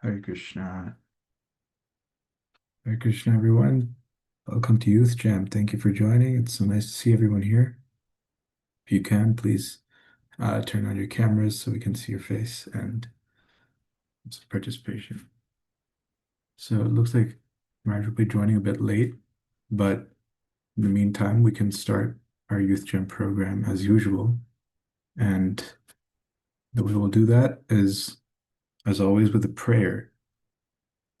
Hare Krishna. Hare Krishna, everyone. Welcome to Youth Jam. Thank you for joining. It's so nice to see everyone here. If you can, please turn on your cameras so we can see your face and some participation. So it looks like Marge will be joining a bit late, but in the meantime, we can start our Youth Jam program as usual. And the way we'll do that is, as always, with a prayer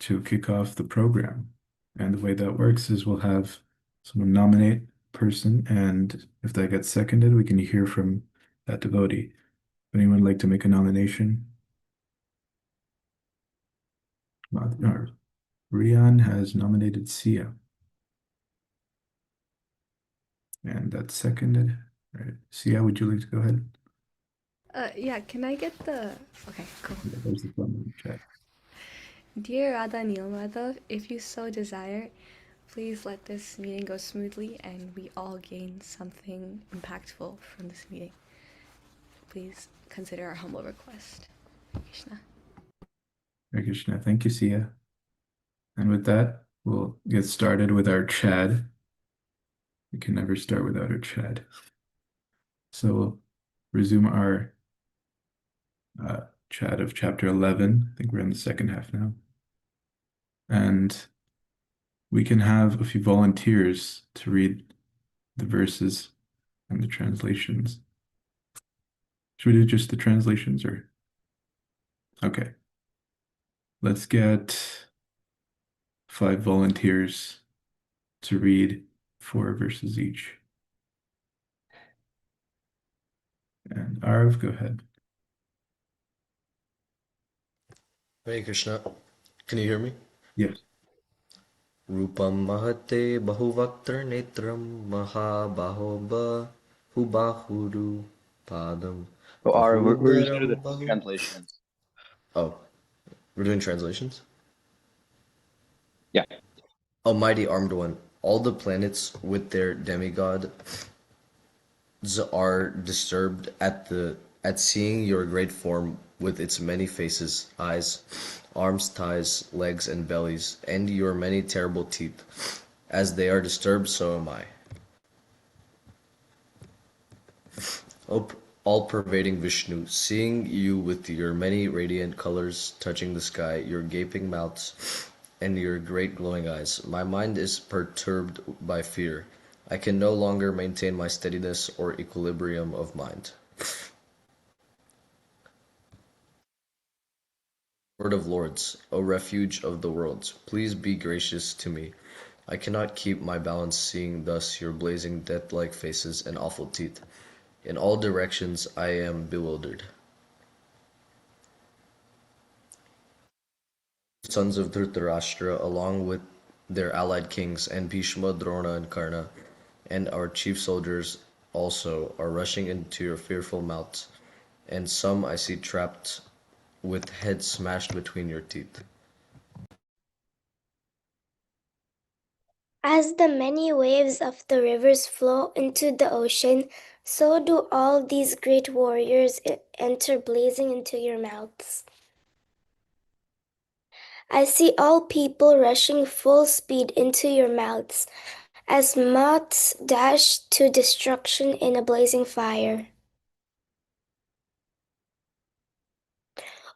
to kick off the program. And the way that works is we'll have someone nominate a person, and if that gets seconded, we can hear from that devotee. Would anyone like to make a nomination? No, Rian has nominated Sia, and that's seconded. All right. Sia, would you like to go ahead? Yeah, can I get the... Okay, cool. Yeah, there's the phone in the chat. Dear Radha Nilmadhav, if you so desire, please let this meeting go smoothly and we all gain something impactful from this meeting. Please consider our humble request. Krishna. Hare Krishna. Thank you, Sia. And with that, we'll get started with our Chad. We can never start without our Chad. So we'll resume our uh, Chad of chapter 11. I think we're in the second half now. And we can have a few volunteers to read the verses and the translations. Should we do just the translations or? Okay. Let's get 5 volunteers to read 4 verses each. And Arav, go ahead. Hare Krishna. Can you hear me? Yes. Rupam mahate bahuvaktra netram mahabaho bahubahuru padam Oh, Ara, we're just gonna bahudaram do the bahu. translations. Oh, we're doing translations? Yeah. Almighty armed one, all the planets with their demigods are disturbed at seeing your great form with its many faces, eyes, arms, thighs, legs, and bellies, and your many terrible teeth. As they are disturbed, so am I. O all-pervading Vishnu, seeing you with your many radiant colors touching the sky, your gaping mouths, and your great glowing eyes, my mind is perturbed by fear. I can no longer maintain my steadiness or equilibrium of mind. Lord of Lords, O refuge of the worlds, please be gracious to me. I cannot keep my balance seeing thus your blazing death-like faces and awful teeth. In all directions I am bewildered. Sons of Dhritarashtra, along with their allied kings, and Bhishma, Drona, and Karna, and our chief soldiers also, are rushing into your fearful mouths, and some I see trapped with heads smashed between your teeth. As the many waves of the rivers flow into the ocean, so do all these great warriors enter blazing into your mouths. I see all people rushing full speed into your mouths, as moths dash to destruction in a blazing fire.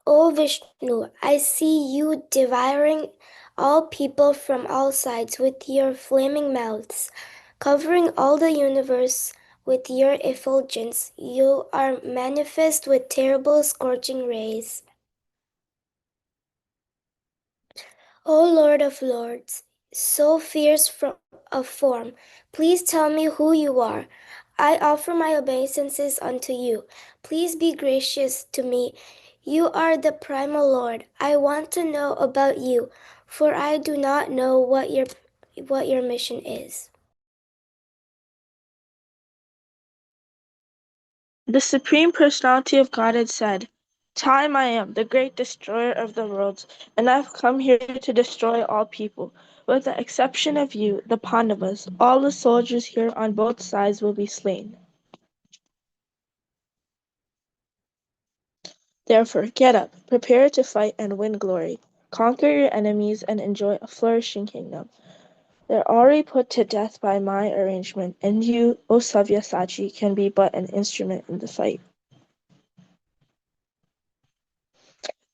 O Vishnu, I see you devouring all people from all sides with your flaming mouths, covering all the universe with your effulgence. You are manifest with terrible scorching rays. O Lord of Lords, so fierce of form, please tell me who you are. I offer my obeisances unto you. Please be gracious to me. You are the primal Lord. I want to know about you, for I do not know what your mission is. The Supreme Personality of Godhead said, Time I am, the great destroyer of the worlds, and I have come here to destroy all people. With the exception of you, the Pandavas, all the soldiers here on both sides will be slain. Therefore, get up, prepare to fight and win glory. Conquer your enemies and enjoy a flourishing kingdom. They're already put to death by my arrangement, and you, O Savyasachi, can be but an instrument in the fight.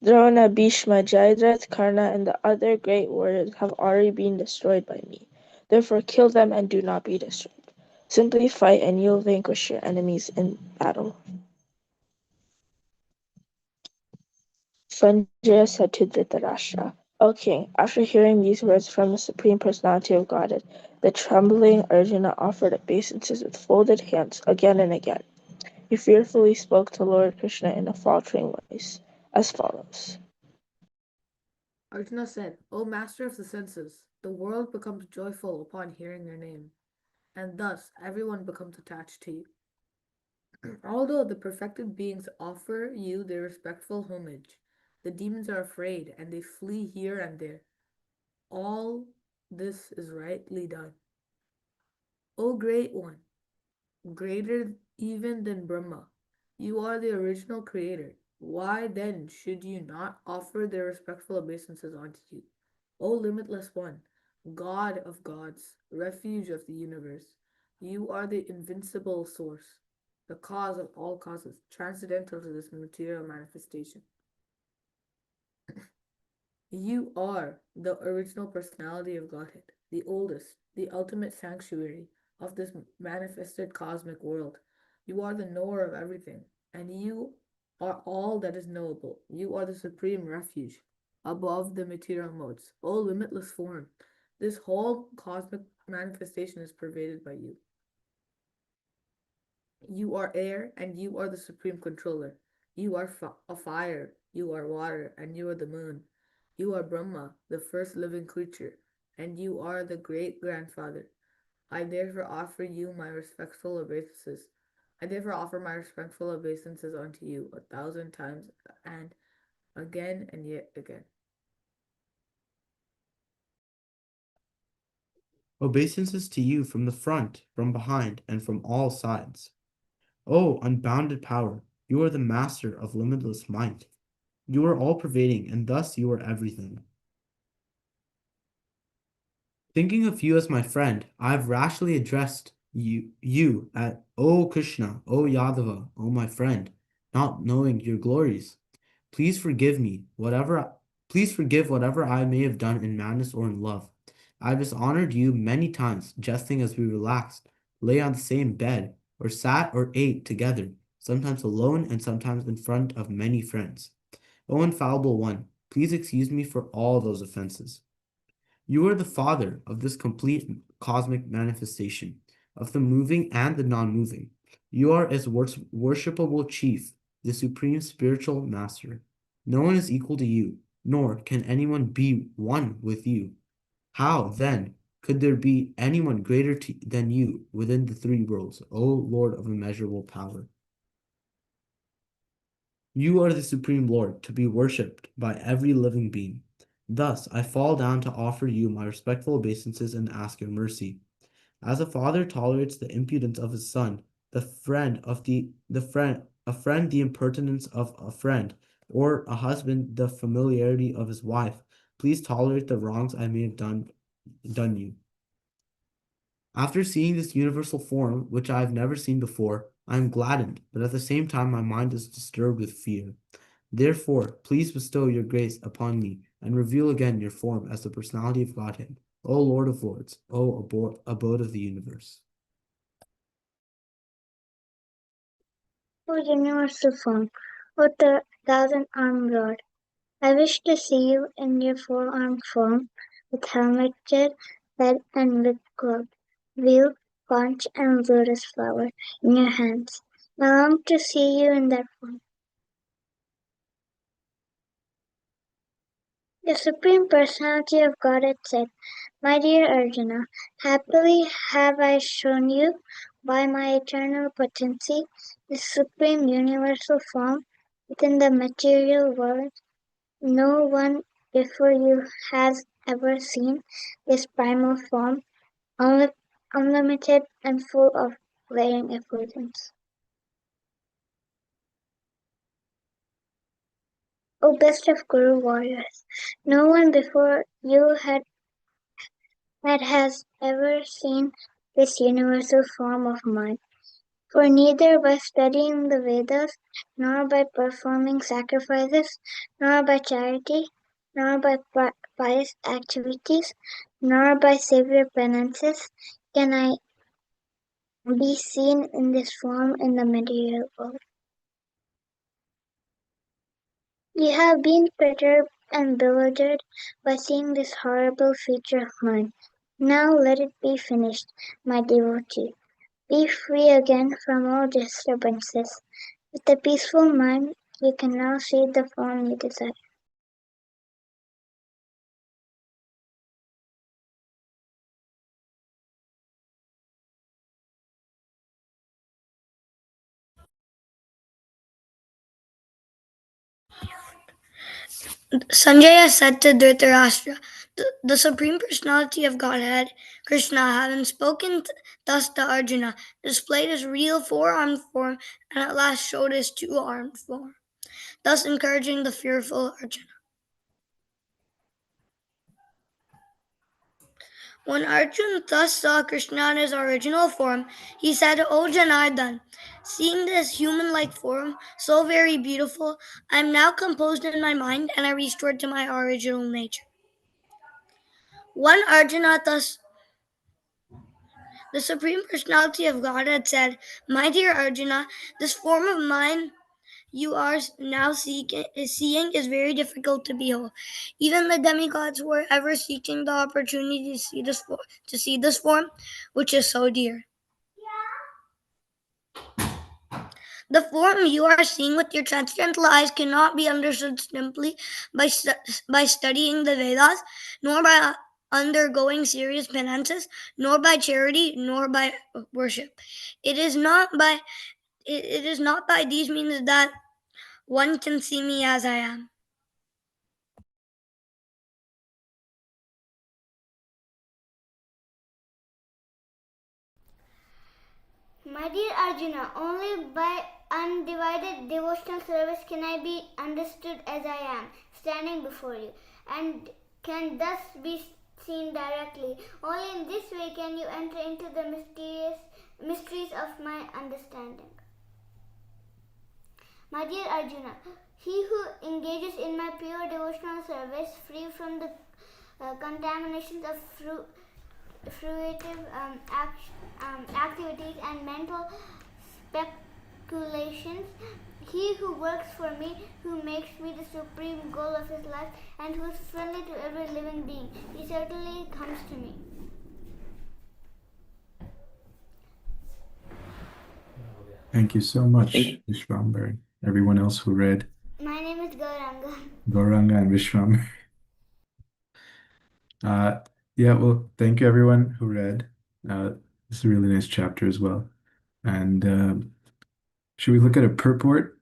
Drona, Bhishma, Jayadratha, Karna, and the other great warriors have already been destroyed by me. Therefore kill them and do not be destroyed. Simply fight and you'll vanquish your enemies in battle. Sanjaya said to Dhritarashtra, O king, after hearing these words from the Supreme Personality of Godhead, the trembling Arjuna offered obeisances with folded hands again and again. He fearfully spoke to Lord Krishna in a faltering voice, as follows. Arjuna said, O master of the senses, the world becomes joyful upon hearing your name, and thus everyone becomes attached to you. Although the perfected beings offer you their respectful homage, the demons are afraid and they flee here and there. All this is rightly done. O great one, greater even than Brahma, you are the original creator. Why then should you not offer their respectful obeisances unto you? O limitless one, God of gods, refuge of the universe, you are the invincible source, the cause of all causes, transcendental to this material manifestation. You are the original personality of Godhead, the oldest, the ultimate sanctuary of this manifested cosmic world. You are the knower of everything, and you are all that is knowable. You are the supreme refuge above the material modes. O limitless form, this whole cosmic manifestation is pervaded by you. You are air, and you are the supreme controller. You are a fire, you are water, and you are the moon. You are Brahma, the first living creature, and you are the great grandfather. I therefore offer you my respectful obeisances. I therefore offer my respectful obeisances unto you 1,000 times and again and yet again. Obeisances to you from the front, from behind, and from all sides. O unbounded power, you are the master of limitless might. You are all pervading, and thus you are everything. Thinking of you as my friend, I have rashly addressed you at O Krishna, O Yadava, O my friend, not knowing your glories. Please forgive me, please forgive whatever I may have done in madness or in love. I have dishonored you many times, jesting as we relaxed, lay on the same bed, or sat or ate together, sometimes alone and sometimes in front of many friends. O infallible one, please excuse me for all those offenses. You are the Father of this complete cosmic manifestation, of the moving and the non-moving. You are its worshipable chief, the supreme spiritual master. No one is equal to you, nor can anyone be one with you. How, then, could there be anyone greater than you within the three worlds, O Lord of immeasurable power? You are the supreme Lord, to be worshipped by every living being. Thus, I fall down to offer you my respectful obeisances and ask your mercy. As a father tolerates the impudence of his son, a friend the impertinence of a friend, or a husband the familiarity of his wife, please tolerate the wrongs I may have done you. After seeing this universal form, which I have never seen before, I am gladdened, but at the same time my mind is disturbed with fear. Therefore, please bestow your grace upon me, and reveal again your form as the personality of Godhead, O Lord of Lords, O abode of the universe. O universal form, O thousand-armed Lord, I wish to see you in your four-armed form, with helmeted head and with club, wheel, conch, and lotus flower in your hands. I long to see you in that form. The Supreme Personality of Godhead said, My dear Arjuna, happily have I shown you, by my eternal potency, the Supreme Universal Form within the material world. No one before you has ever seen this primal form, unlimited and full of glaring effulgence. O best of Guru warriors, no one before you has ever seen this universal form of mine. For neither by studying the Vedas, nor by performing sacrifices, nor by charity, nor by pious activities, nor by severe penances can I be seen in this form in the material world. You have been perturbed and bewildered by seeing this horrible feature of mine. Now let it be finished, my devotee. Be free again from all disturbances. With a peaceful mind, you can now see the form you desire. Sanjaya said to Dhritarashtra, the Supreme Personality of Godhead, Krishna, having spoken thus to Arjuna, displayed his real four-armed form and at last showed his two-armed form. thus encouraging the fearful Arjuna. When Arjuna thus saw Krishna in his original form, he said, O Janardhan, seeing this human-like form, so very beautiful, I am now composed in my mind and I restored to my original nature. When Arjuna thus the Supreme Personality of Godhead said, My dear Arjuna, this form of mine you are now seeing is very difficult to behold. Even the demigods were ever seeking the opportunity to see this form, which is so dear. The form you are seeing with your transcendental eyes cannot be understood simply by studying the Vedas, nor by undergoing serious penances, nor by charity, nor by worship. It is not by these means that one can see me as I am. My dear Arjuna, only by undivided devotional service can I be understood as I am, standing before you, and can thus be seen directly. Only in this way can you enter into the mysteries of my understanding. My dear Arjuna, he who engages in my pure devotional service, free from the contaminations of fruitive activities and mental speculations, he who works for me, who makes me the supreme goal of his life, and who is friendly to every living being, he certainly comes to me. Thank you so much, Vishwambar. Everyone else who read. My name is Gauranga. Gauranga and Vishwambar. Yeah, well, thank you everyone who read. It's a really nice chapter as well. And should we look at a purport?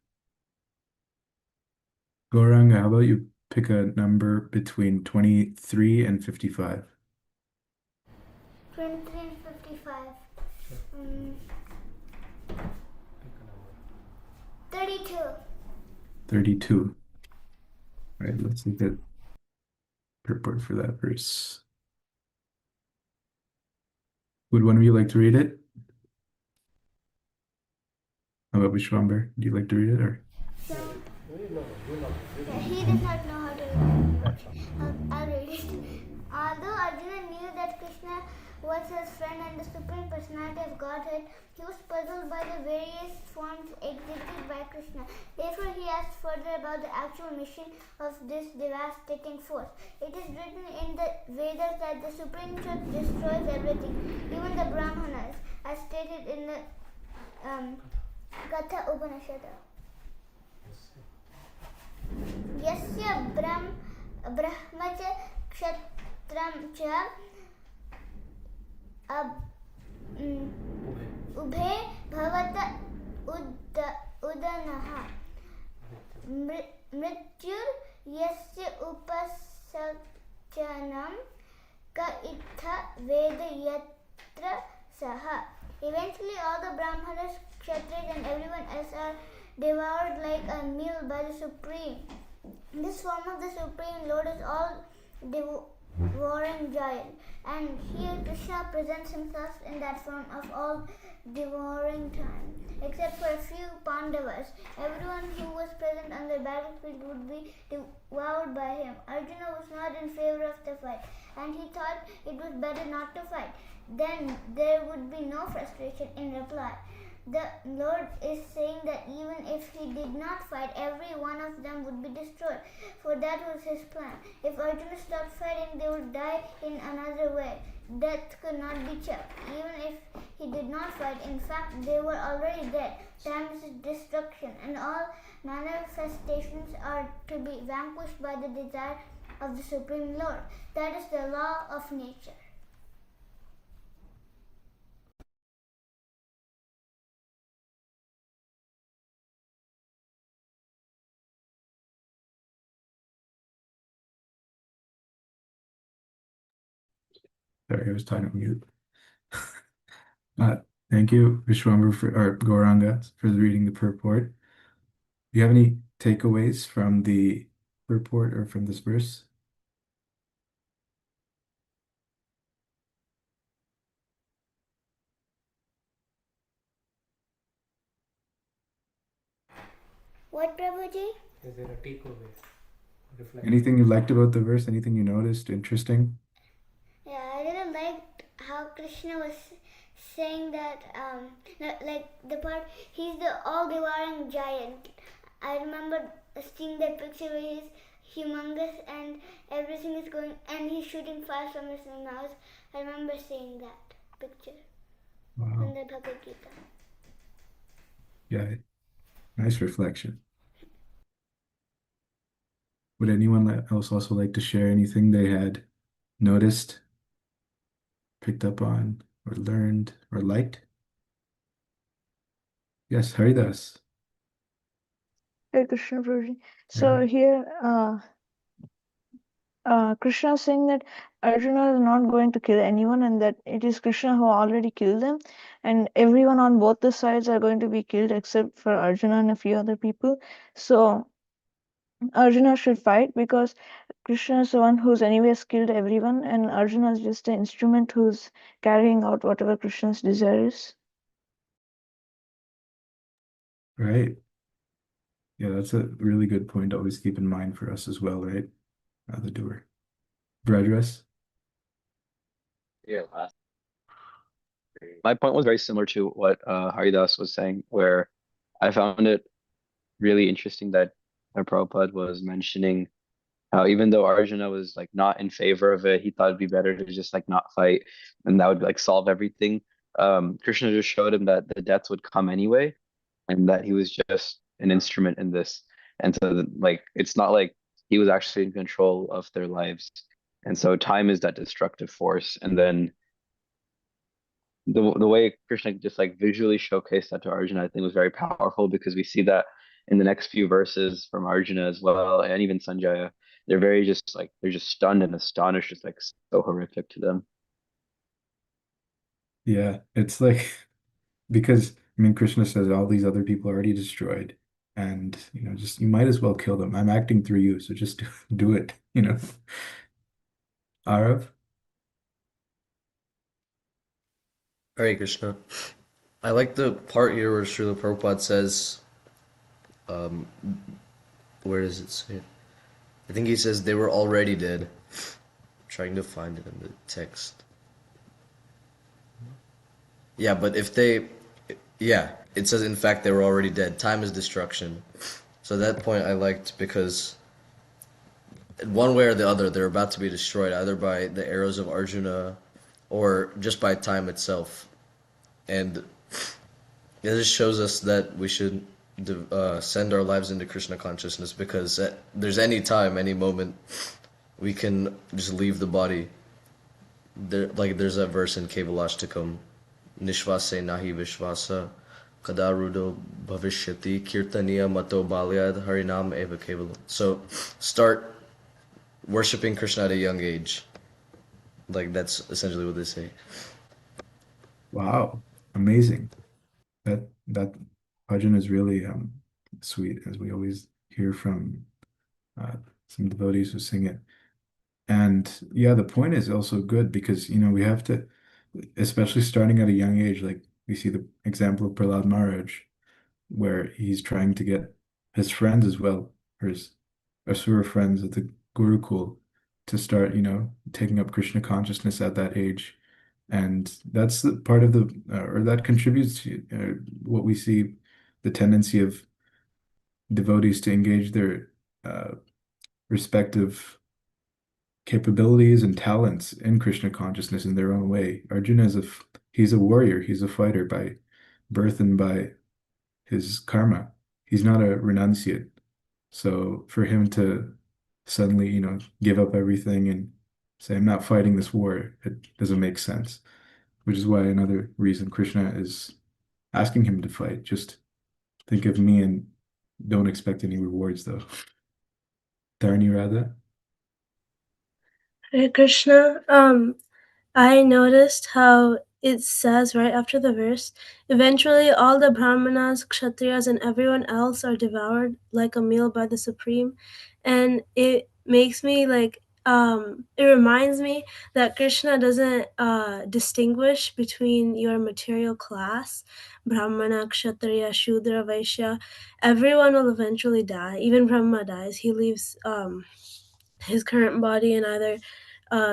Gauranga, how about you pick a number between 23 and 55? 23 and 55. 32. 32. All right, let's look at purport for that verse. Would one of you like to read it? How about Vishwambar? Do you like to read it or? So, he does not know how to read. I'll read it. Although Arjuna knew that Krishna was his friend and the Supreme Personality of Godhead, he was puzzled by the various forms exhibited by Krishna. Therefore, he asked further about the actual mission of this devastating force. It is written in the Vedas that the Supreme Truth destroys everything, even the Brahmanas, as stated in the Katha Upanishad. Yasya brahmacha kshatram cha ubhe bhavata udanaha mrityur yasya upasachanam ka itha veda yatra saha. Eventually all the Brahmanas, Kshatriyas and everyone else are devoured like a meal by the Supreme. This form of the Supreme Lord is all devouring giant, and here Krishna presents himself in that form of all devouring time. Except for a few Pandavas, everyone who was present on the battlefield would be devoured by him. Arjuna was not in favor of the fight, and he thought it was better not to fight. Then there would be no frustration. In reply, the Lord is saying that even if he did not fight, every one of them would be destroyed, for that was his plan. If Arjuna stopped fighting, they would die in another way. Death could not be checked. Even if he did not fight, in fact, they were already dead. Time is destruction, and all manifestations are to be vanquished by the desire of the Supreme Lord. That is the law of nature. Sorry, I was talking on mute. Thank you, Vishwambar or Gauranga, for reading the purport. Do you have any takeaways from the report or from this verse? What, Prabhuji? Is there a takeaway? Anything you liked about the verse? Anything you noticed interesting? Yeah, I really liked how Krishna was saying that, like the part, he's the all-devouring giant. I remember seeing that picture where he's humongous and everything is going, and he's shooting fire from his mouth. I remember seeing that picture in the Bhagavad Gita. Yeah, nice reflection. Would anyone else also like to share anything they had noticed, picked up on, or learned, or liked? Yes, Haridas. Hey, Krishna Prabhuji. So here, Krishna is saying that Arjuna is not going to kill anyone, and that it is Krishna who already killed them, and everyone on both the sides are going to be killed except for Arjuna and a few other people. So Arjuna should fight because Krishna is the one who's anyways killed everyone, and Arjuna is just an instrument who's carrying out whatever Krishna's desire is. Right. Yeah, that's a really good point to always keep in mind for us as well, right? The doer. Bradress? Yeah. My point was very similar to what Haridas was saying, where I found it really interesting that Prabhupada was mentioning how even though Arjuna was like not in favor of it, he thought it'd be better to just like not fight, and that would like solve everything. Krishna just showed him that the death would come anyway, and that he was just an instrument in this. And so like it's not like he was actually in control of their lives. And so time is that destructive force. And then the way Krishna just like visually showcased that to Arjuna, I think was very powerful because we see that in the next few verses from Arjuna as well, and even Sanjaya. They're very just like they're just stunned and astonished. It's like so horrific to them. Yeah, it's like because I mean Krishna says all these other people are already destroyed, and just you might as well kill them. I'm acting through you, so just do it. Arav? Hare Krishna. I like the part here where Srila Prabhupada says, um, where does it say? I think he says they were already dead. I'm trying to find it in the text. Yeah, but yeah, it says in fact they were already dead. Time is destruction. So that point I liked because one way or the other they're about to be destroyed either by the arrows of Arjuna or just by time itself. And it just shows us that we should send our lives into Krishna consciousness because there's any time, any moment, we can just leave the body. There's that verse in Kevalashtakam, Nishvase nahi vishvasa, kadarudo bhavishyati kirtaniya mato balyad harinam eva kevalam. So start worshiping Krishna at a young age. Like that's essentially what they say. Wow, amazing. That bhajan is really sweet, as we always hear from uh, some devotees who sing it. And yeah, the point is also good because we have to, especially starting at a young age, like we see the example of Prahlad Maharaj, where he's trying to get his friends as well, or his Asura friends at the Gurukul, to start, taking up Krishna consciousness at that age. And that's the part of or that contributes to what we see, the tendency of devotees to engage their uh, respective capabilities and talents in Krishna consciousness in their own way. Arjuna he's a warrior, he's a fighter by birth and by his karma. He's not a renunciate. So for him to suddenly, give up everything and say, I'm not fighting this war, it doesn't make sense. Which is why another reason Krishna is asking him to fight. Just think of me and don't expect any rewards, though. Dharani Radha? Hare Krishna, I noticed how it says right after the verse, eventually all the Brahmanas, Kshatriyas, and everyone else are devoured like a meal by the Supreme. And it makes me like, it reminds me that Krishna doesn't distinguish between your material class, Brahmana, Kshatriya, Shudra, Vaishya. Everyone will eventually die. Even Brahma dies. He leaves his current body and either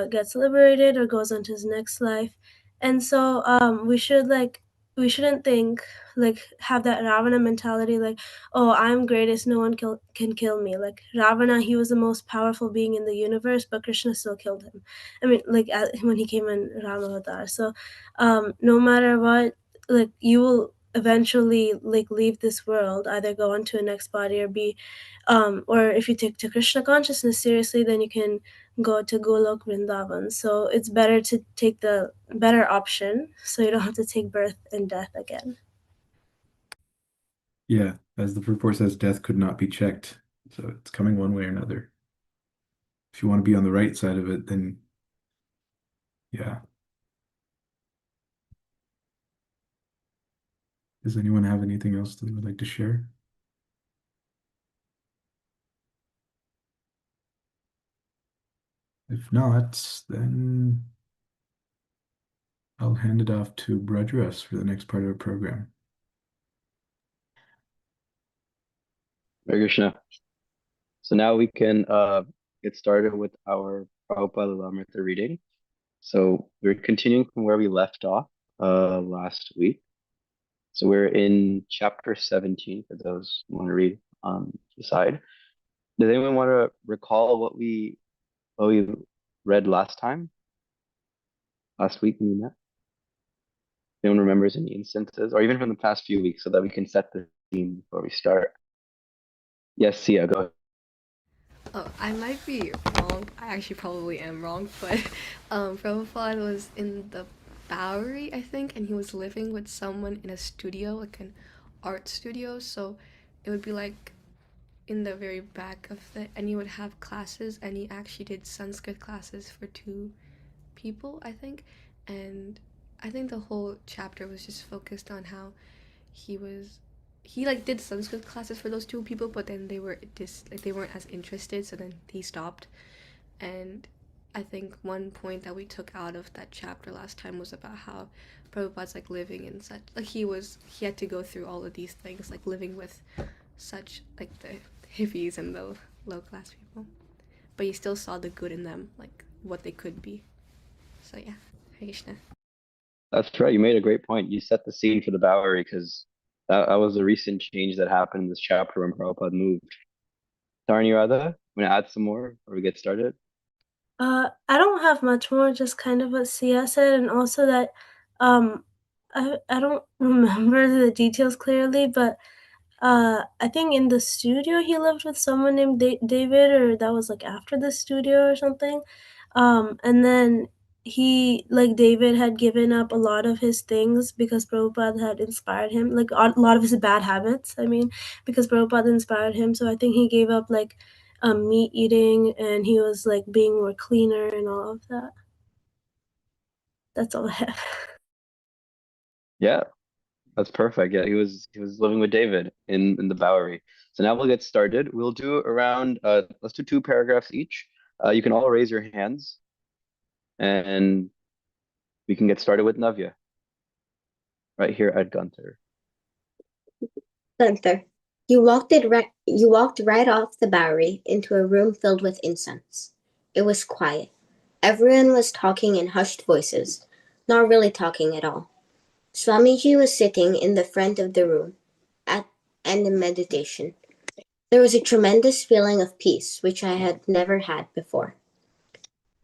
gets liberated or goes on to his next life. And so we shouldn't think like have that Ravana mentality like, oh, I'm greatest, no one can kill me. Like Ravana, he was the most powerful being in the universe, but Krishna still killed him. I mean, like when he came in Ramavatar. So no matter what, like you will eventually like leave this world, either go on to a next body or be or if you take to Krishna consciousness seriously, then you can go to Golok Vrindavan. So it's better to take the better option so you don't have to take birth and death again. Yeah, as the purport says, death could not be checked. So it's coming one way or another. If you want to be on the right side of it, then yeah. Does anyone have anything else that they would like to share? If not, then I'll hand it off to Brudras for the next part of our program. Hare Krishna. So now we can get started with our Prabhupada Lamrita reading. So we're continuing from where we left off last week. So we're in chapter 17 for those who want to read on the side. Does anyone want to recall what we read last time? Last week when we met? Anyone remembers any instances, or even from the past few weeks, so that we can set the scene before we start? Yes, Sia, go ahead. Oh, I might be wrong. I actually probably am wrong, but Prabhupada was in the Bowery, I think, and he was living with someone in a studio, like an art studio. So it would be like in the very back of the, and he would have classes, and he actually did Sanskrit classes for two people, I think. And I think the whole chapter was just focused on how he was he like did Sanskrit classes for those two people, but then they were just like they weren't as interested, so then he stopped. And I think one point that we took out of that chapter last time was about how Prabhupada's like living in such like he had to go through all of these things, like living with such like the hippies and the low class people, but he still saw the good in them, like what they could be. So yeah, Hare Krishna. That's right. You made a great point. You set the scene for the Bowery because that was a recent change that happened in this chapter when Prabhupada moved. Tarni Radha, want to add some more before we get started? I don't have much more, just kind of what Sia said, and also that I don't remember the details clearly, but I think in the studio he lived with someone named David, or that was like after the studio or something. And then David had given up a lot of his things because Prabhupada had inspired him, like a lot of his bad habits. I mean, because Prabhupada inspired him, so I think he gave up like meat eating, and he was like being more cleaner and all of that. That's all I have. Yeah, that's perfect. Yeah, he was living with David in the Bowery. So now we'll get started. We'll do around let's do two paragraphs each. You can all raise your hands and we can get started with Navya right here at Gunther. Gunther, you walked right off the Bowery into a room filled with incense. It was quiet. Everyone was talking in hushed voices, not really talking at all. Swamiji was sitting in the front of the room and in meditation. There was a tremendous feeling of peace which I had never had before.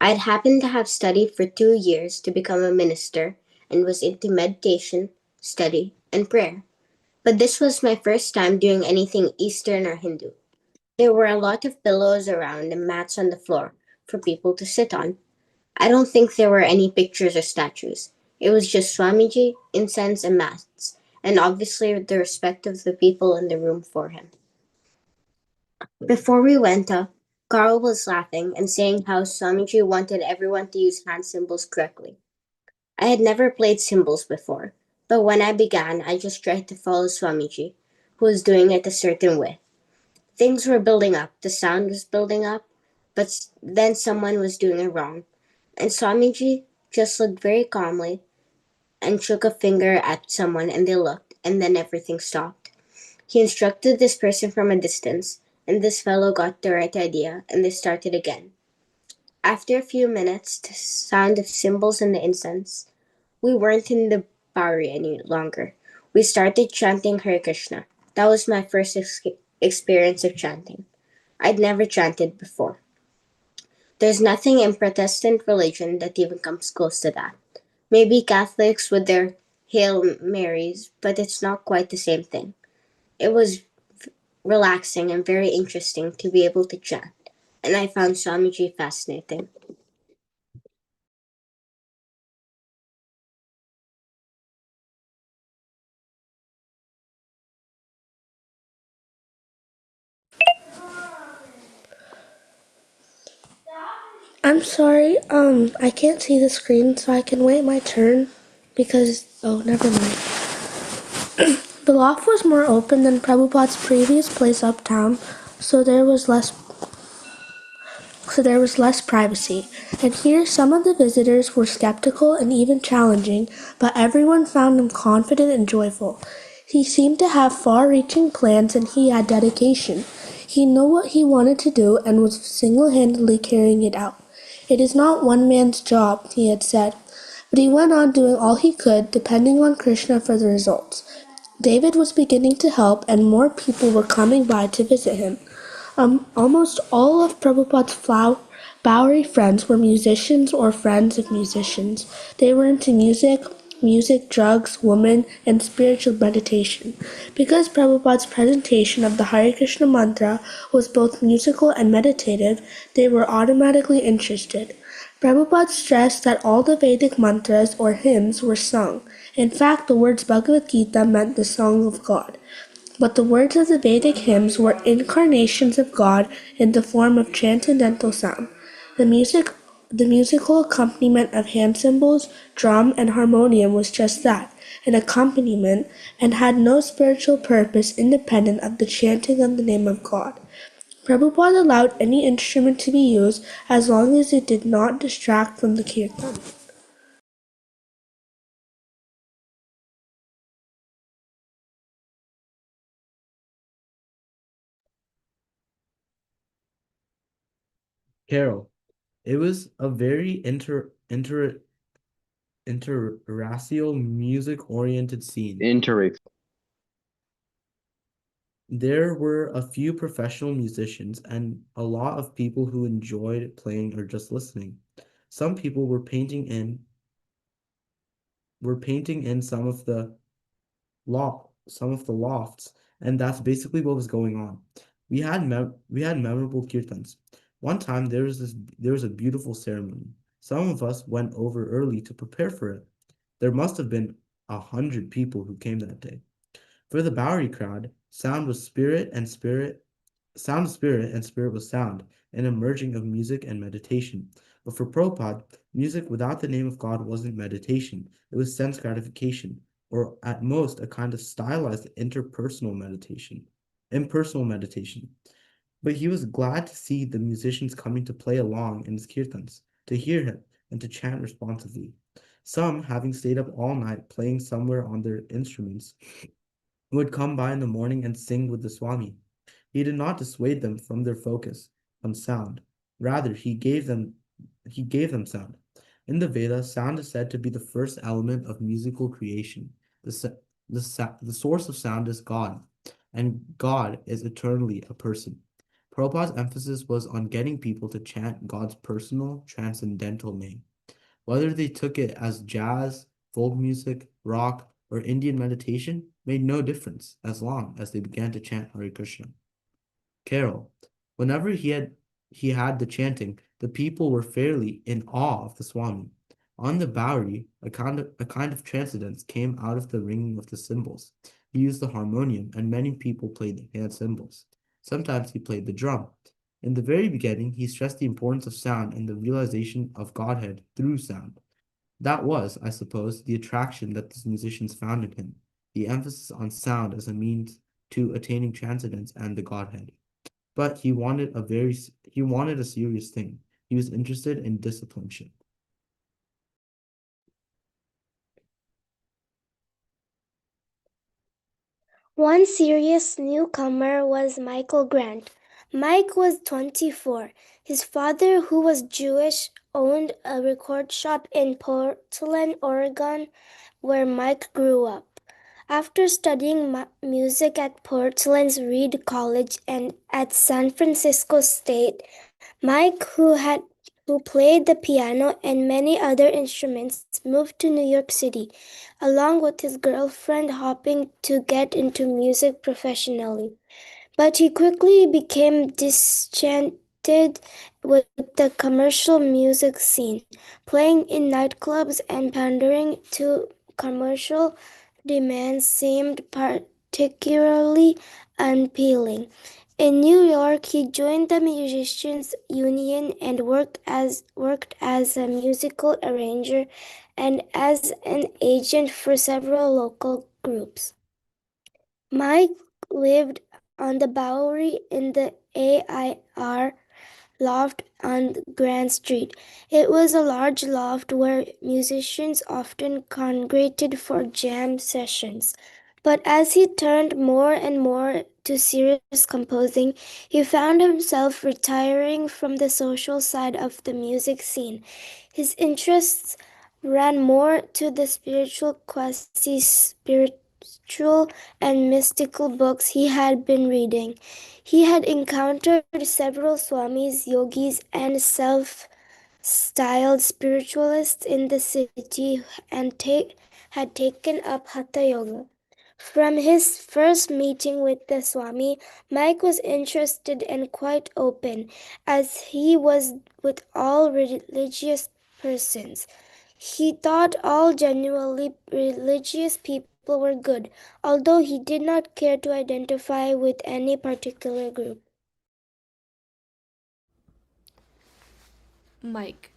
I'd happened to have studied for 2 years to become a minister and was into meditation, study, and prayer. But this was my first time doing anything Eastern or Hindu. There were a lot of pillows around and mats on the floor for people to sit on. I don't think there were any pictures or statues. It was just Swamiji, incense, and mats, and obviously the respect of the people in the room for him. Before we went up, Carl was laughing and saying how Swamiji wanted everyone to use hand symbols correctly. I had never played cymbals before, but when I began, I just tried to follow Swamiji, who was doing it a certain way. Things were building up, the sound was building up, but then someone was doing it wrong, and Swamiji just looked very calmly and shook a finger at someone, and they looked, and then everything stopped. He instructed this person from a distance, and this fellow got the right idea, and they started again. After a few minutes, the sound of cymbals and the incense, we weren't in the Bowery any longer. We started chanting Hare Krishna. That was my first experience of chanting. I'd never chanted before. There's nothing in Protestant religion that even comes close to that. Maybe Catholics with their Hail Marys, but it's not quite the same thing. It was relaxing and very interesting to be able to chant, and I found Swamiji fascinating. I'm sorry, I can't see the screen, so I can wait my turn because, oh, never mind. The loft was more open than Prabhupada's previous place uptown, so there was less privacy. And here some of the visitors were skeptical and even challenging, but everyone found him confident and joyful. He seemed to have far-reaching plans and he had dedication. He knew what he wanted to do and was single-handedly carrying it out. It is not one man's job, he had said, but he went on doing all he could, depending on Krishna for the results. David was beginning to help and more people were coming by to visit him. Almost all of Prabhupada's Bowery friends were musicians or friends of musicians. They were into music, drugs, women, and spiritual meditation. Because Prabhupada's presentation of the Hare Krishna mantra was both musical and meditative, they were automatically interested. Prabhupada stressed that all the Vedic mantras or hymns were sung. In fact, the words Bhagavad Gita meant the song of God. But the words of the Vedic hymns were incarnations of God in the form of transcendental sound. The music the musical accompaniment of hand cymbals, drum, and harmonium was just that, an accompaniment, and had no spiritual purpose independent of the chanting of the name of God. Prabhupada allowed any instrument to be used as long as it did not distract from the kirtan. Carol, it was a very interracial music-oriented scene. Interracial. There were a few professional musicians and a lot of people who enjoyed playing or just listening. Some people were painting in some of the lofts, and that's basically what was going on. We had memorable kirtans. One time there was a beautiful ceremony. Some of us went over early to prepare for it. There must have been 100 people who came that day. For the Bowery crowd, sound was spirit and spirit was sound, an emerging of music and meditation. But for Prabhupada, music without the name of God wasn't meditation, it was sense gratification, or at most a kind of stylized impersonal meditation. But he was glad to see the musicians coming to play along in his kirtans, to hear him, and to chant responsively. Some, having stayed up all night playing somewhere on their instruments, would come by in the morning and sing with the Swami. He did not dissuade them from their focus on sound. Rather, he gave them sound. In the Vedas, sound is said to be the first element of musical creation. The source of sound is God, and God is eternally a person. Prabhupada's emphasis was on getting people to chant God's personal, transcendental name. Whether they took it as jazz, folk music, rock, or Indian meditation made no difference as long as they began to chant Hare Krishna. Carol, whenever he had the chanting, the people were fairly in awe of the Swami. On the Bowery, a kind of transcendence came out of the ringing of the cymbals. He used the harmonium, and many people played the hand cymbals. Sometimes he played the drum. In the very beginning, he stressed the importance of sound and the realization of Godhead through sound. That was, I suppose, the attraction that these musicians found in him, the emphasis on sound as a means to attaining transcendence and the Godhead. But he wanted a serious thing. He was interested in discipleship. One serious newcomer was Michael Grant. Mike was 24. His father, who was Jewish, owned a record shop in Portland, Oregon, where Mike grew up. After studying music at Portland's Reed College and at San Francisco State, Mike, who played the piano and many other instruments, moved to New York City, along with his girlfriend, hoping to get into music professionally. But he quickly became disenchanted with the commercial music scene, playing in nightclubs and pandering to commercial demands seemed particularly unappealing. In New York, he joined the Musicians Union and worked as a musical arranger and as an agent for several local groups. Mike lived on the Bowery in the AIR loft on Grand Street. It was a large loft where musicians often congregated for jam sessions. But as he turned more and more to serious composing, he found himself retiring from the social side of the music scene. His interests ran more to the spiritual, quasi-spiritual, and mystical books he had been reading. He had encountered several swamis, yogis, and self-styled spiritualists in the city and had taken up hatha yoga. From his first meeting with the Swami, Mike was interested and quite open, as he was with all religious persons. He thought all genuinely religious people were good, although he did not care to identify with any particular group. Mike.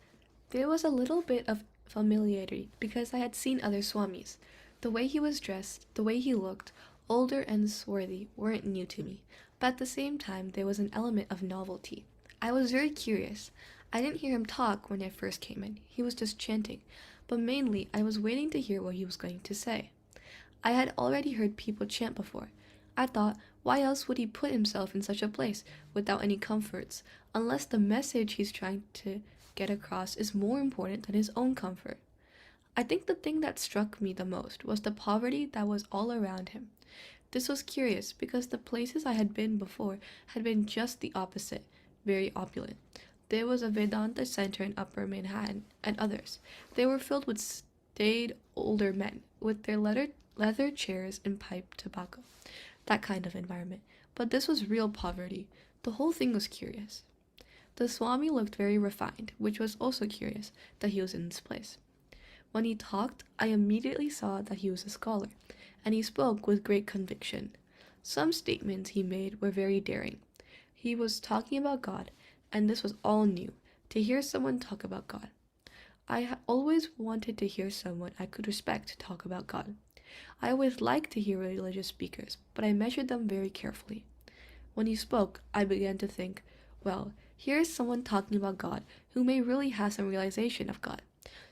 There was a little bit of familiarity because I had seen other swamis. The way he was dressed, the way he looked, older and swarthy, weren't new to me, but at the same time there was an element of novelty. I was very curious. I didn't hear him talk when I first came in. He was just chanting, but mainly I was waiting to hear what he was going to say. I had already heard people chant before. I thought, why else would he put himself in such a place without any comforts, unless the message he's trying to get across is more important than his own comfort? I think the thing that struck me the most was the poverty that was all around him. This was curious because the places I had been before had been just the opposite, very opulent. There was a Vedanta center in Upper Manhattan and others. They were filled with staid older men with their leather chairs and pipe tobacco. That kind of environment. But this was real poverty. The whole thing was curious. The Swami looked very refined, which was also curious that he was in this place. When he talked, I immediately saw that he was a scholar, and he spoke with great conviction. Some statements he made were very daring. He was talking about God, and this was all new, to hear someone talk about God. I always wanted to hear someone I could respect talk about God. I always liked to hear religious speakers, but I measured them very carefully. When he spoke, I began to think, well, here is someone talking about God who may really have some realization of God.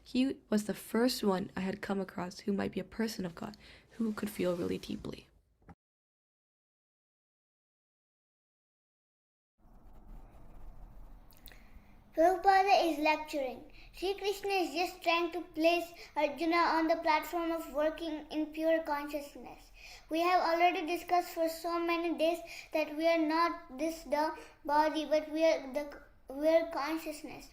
He was the first one I had come across who might be a person of God, who could feel really deeply. Prabhupada is lecturing. Sri Krishna is just trying to place Arjuna on the platform of working in pure consciousness. We have already discussed for so many days that we are not the body, but we are consciousness.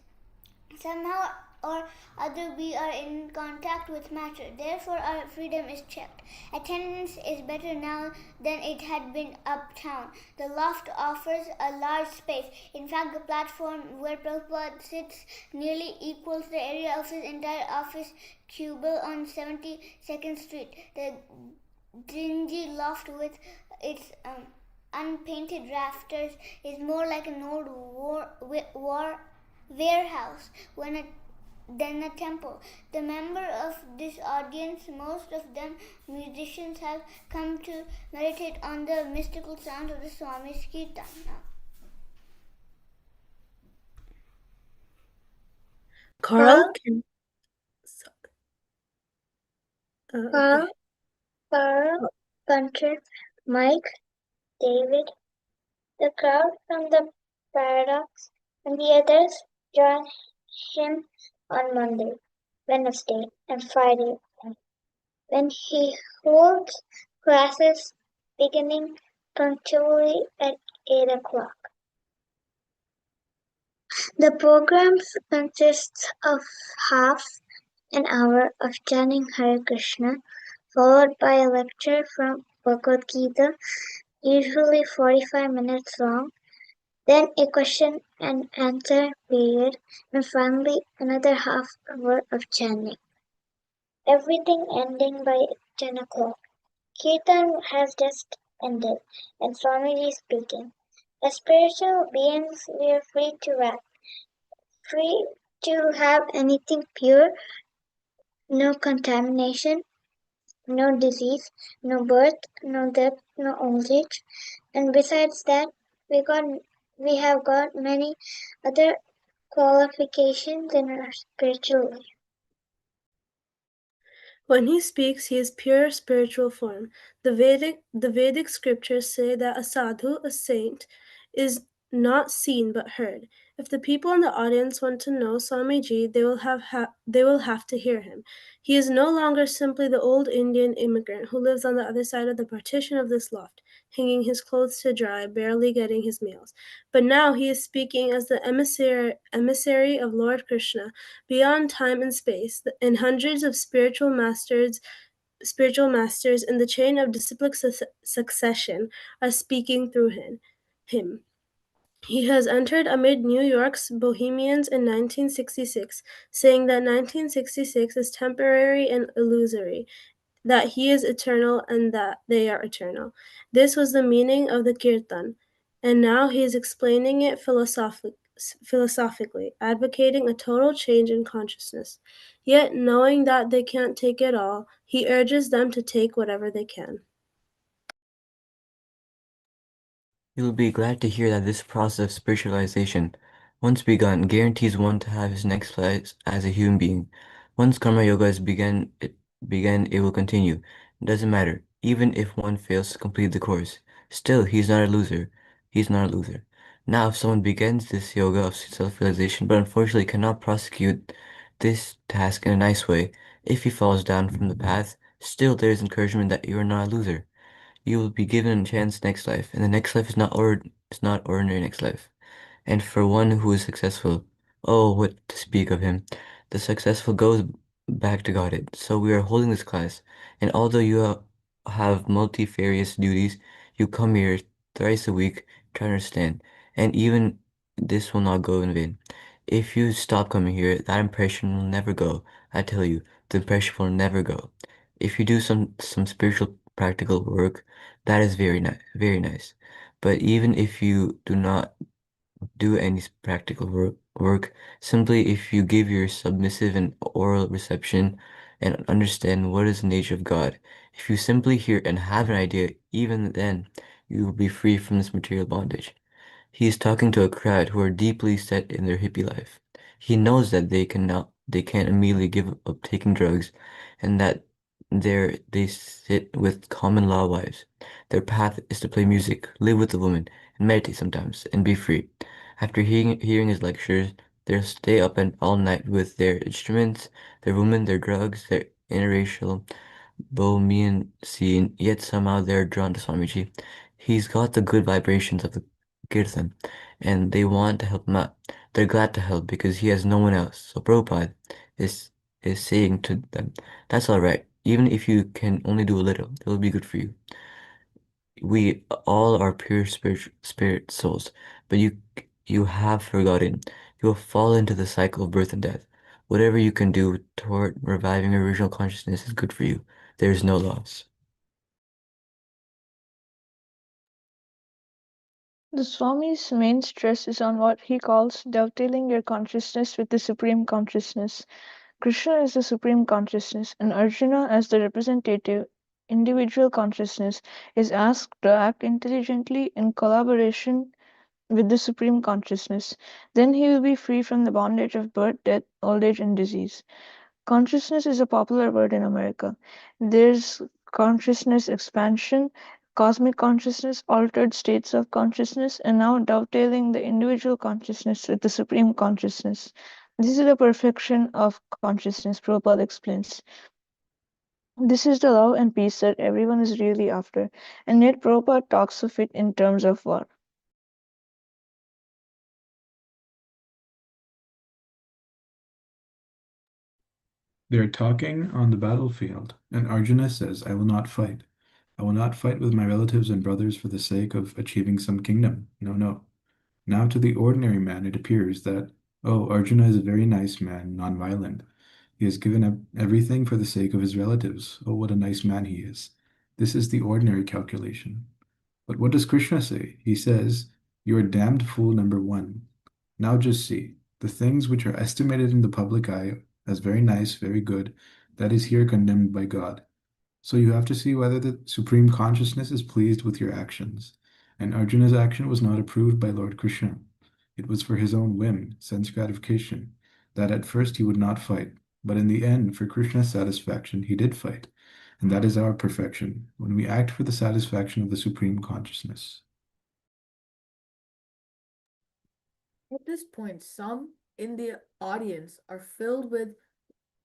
Somehow or other we are in contact with matter. Therefore our freedom is checked. Attendance is better now than it had been uptown. The loft offers a large space. In fact, the platform where Prabhupada sits nearly equals the area of his entire office cubicle on 72nd Street. The dingy loft with its unpainted rafters is more like an old war warehouse. When a than a temple. The member of this audience, most of them musicians, have come to meditate on the mystical sound of the Swami's Kirtan. Carl, Carl, okay. Carl, Gunter, Mike, David, the crowd from the paradox, and the others join him on Monday, Wednesday, and Friday when he holds classes beginning punctually at 8 o'clock. The program consists of half an hour of chanting Hare Krishna, followed by a lecture from Bhagavad Gita, usually 45 minutes long, then a question and answer period, and finally another half hour of chanting. Everything ending by 10 o'clock. Kirtan has just ended, and Swamiji is speaking. As spiritual beings, we are free to rap, free to have anything pure, no contamination, no disease, no birth, no death, no old age. And besides that, we have got many other qualifications in our spiritual life. When he speaks, he is pure spiritual form. The Vedic scriptures say that a sadhu, a saint, is not seen but heard. If the people in the audience want to know Swamiji, they will have to hear him. He is no longer simply the old Indian immigrant who lives on the other side of the partition of this loft, hanging his clothes to dry, barely getting his meals. But now he is speaking as the emissary of Lord Krishna, beyond time and space, and hundreds of spiritual masters in the chain of disciplic succession are speaking through him. He has entered amid New York's bohemians in 1966, saying that 1966 is temporary and illusory, that he is eternal and that they are eternal. This was the meaning of the kirtan, and now he is explaining it philosophically, advocating a total change in consciousness. Yet, knowing that they can't take it all, he urges them to take whatever they can. You'll be glad to hear that this process of spiritualization, once begun, guarantees one to have his next life as a human being. Once karma yoga has began, it will continue. It doesn't matter, even if one fails to complete the course. Still, he's not a loser. He's not a loser. Now, if someone begins this yoga of self-realization, but unfortunately cannot prosecute this task in a nice way, if he falls down from the path, still there is encouragement that you are not a loser. You will be given a chance next life, and the next life is not ordinary next life. And for one who is successful, oh, what to speak of him, the successful goes back to Godhead. So we are holding this class, and although you have multifarious duties, you come here thrice a week to understand, and even this will not go in vain. If you stop coming here, that impression will never go. I tell you, the impression will never go. If you do some spiritual practical work, that is very nice. But even if you do not do any practical work, simply if you give your submissive and oral reception and understand what is the nature of God, if you simply hear and have an idea, even then you will be free from this material bondage. He is talking to a crowd who are deeply set in their hippie life. He knows that they can't immediately give up taking drugs and that they sit with common law wives. Their path is to play music, live with a woman, and meditate sometimes, and be free. After hearing his lectures, they'll stay up and all night with their instruments, their women, their drugs, their interracial Bohemian scene, yet somehow they're drawn to Swamiji. He's got the good vibrations of the Kirtan, and they want to help him out. They're glad to help because he has no one else. So Prabhupada is is saying to them, that's all right. Even if you can only do a little, it'll be good for you. We all are pure spirit souls, but you have forgotten. You will fall into the cycle of birth and death. Whatever you can do toward reviving original consciousness is good for you. There is no loss. The Swami's main stress is on what he calls dovetailing your consciousness with the Supreme Consciousness. Krishna is the Supreme Consciousness, and Arjuna, as the representative individual consciousness, is asked to act intelligently in collaboration with the Supreme Consciousness. Then he will be free from the bondage of birth, death, old age, and disease. Consciousness is a popular word in America. There's consciousness expansion, cosmic consciousness, altered states of consciousness, and now dovetailing the individual consciousness with the supreme consciousness. This is the perfection of consciousness, Prabhupada explains. This is the love and peace that everyone is really after, and yet Prabhupada talks of it in terms of war. They are talking on the battlefield, and Arjuna says, I will not fight. I will not fight with my relatives and brothers for the sake of achieving some kingdom. No, no. Now to the ordinary man it appears that, oh, Arjuna is a very nice man, non-violent. He has given up everything for the sake of his relatives. Oh, what a nice man he is. This is the ordinary calculation. But what does Krishna say? He says, you are damned fool number one. Now just see, the things which are estimated in the public eye as very nice, very good, that is here condemned by God. So you have to see whether the Supreme Consciousness is pleased with your actions. And Arjuna's action was not approved by Lord Krishna. It was for his own whim, sense gratification, that at first he would not fight, but in the end, for Krishna's satisfaction, he did fight. And that is our perfection, when we act for the satisfaction of the Supreme Consciousness. At this point, some in the audience are filled with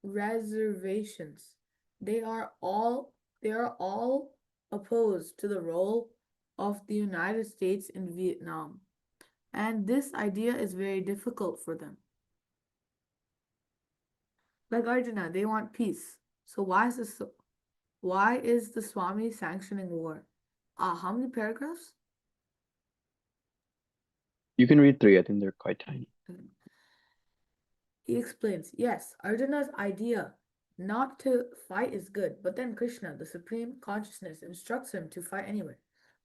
reservations. They are all opposed to the role of the United States in Vietnam. And this idea is very difficult for them. Like Arjuna, they want peace. So why is the Swami sanctioning war? How many paragraphs? You can read three. I think they're quite tiny. He explains, yes, Arjuna's idea not to fight is good, but then Krishna, the Supreme Consciousness, instructs him to fight anyway.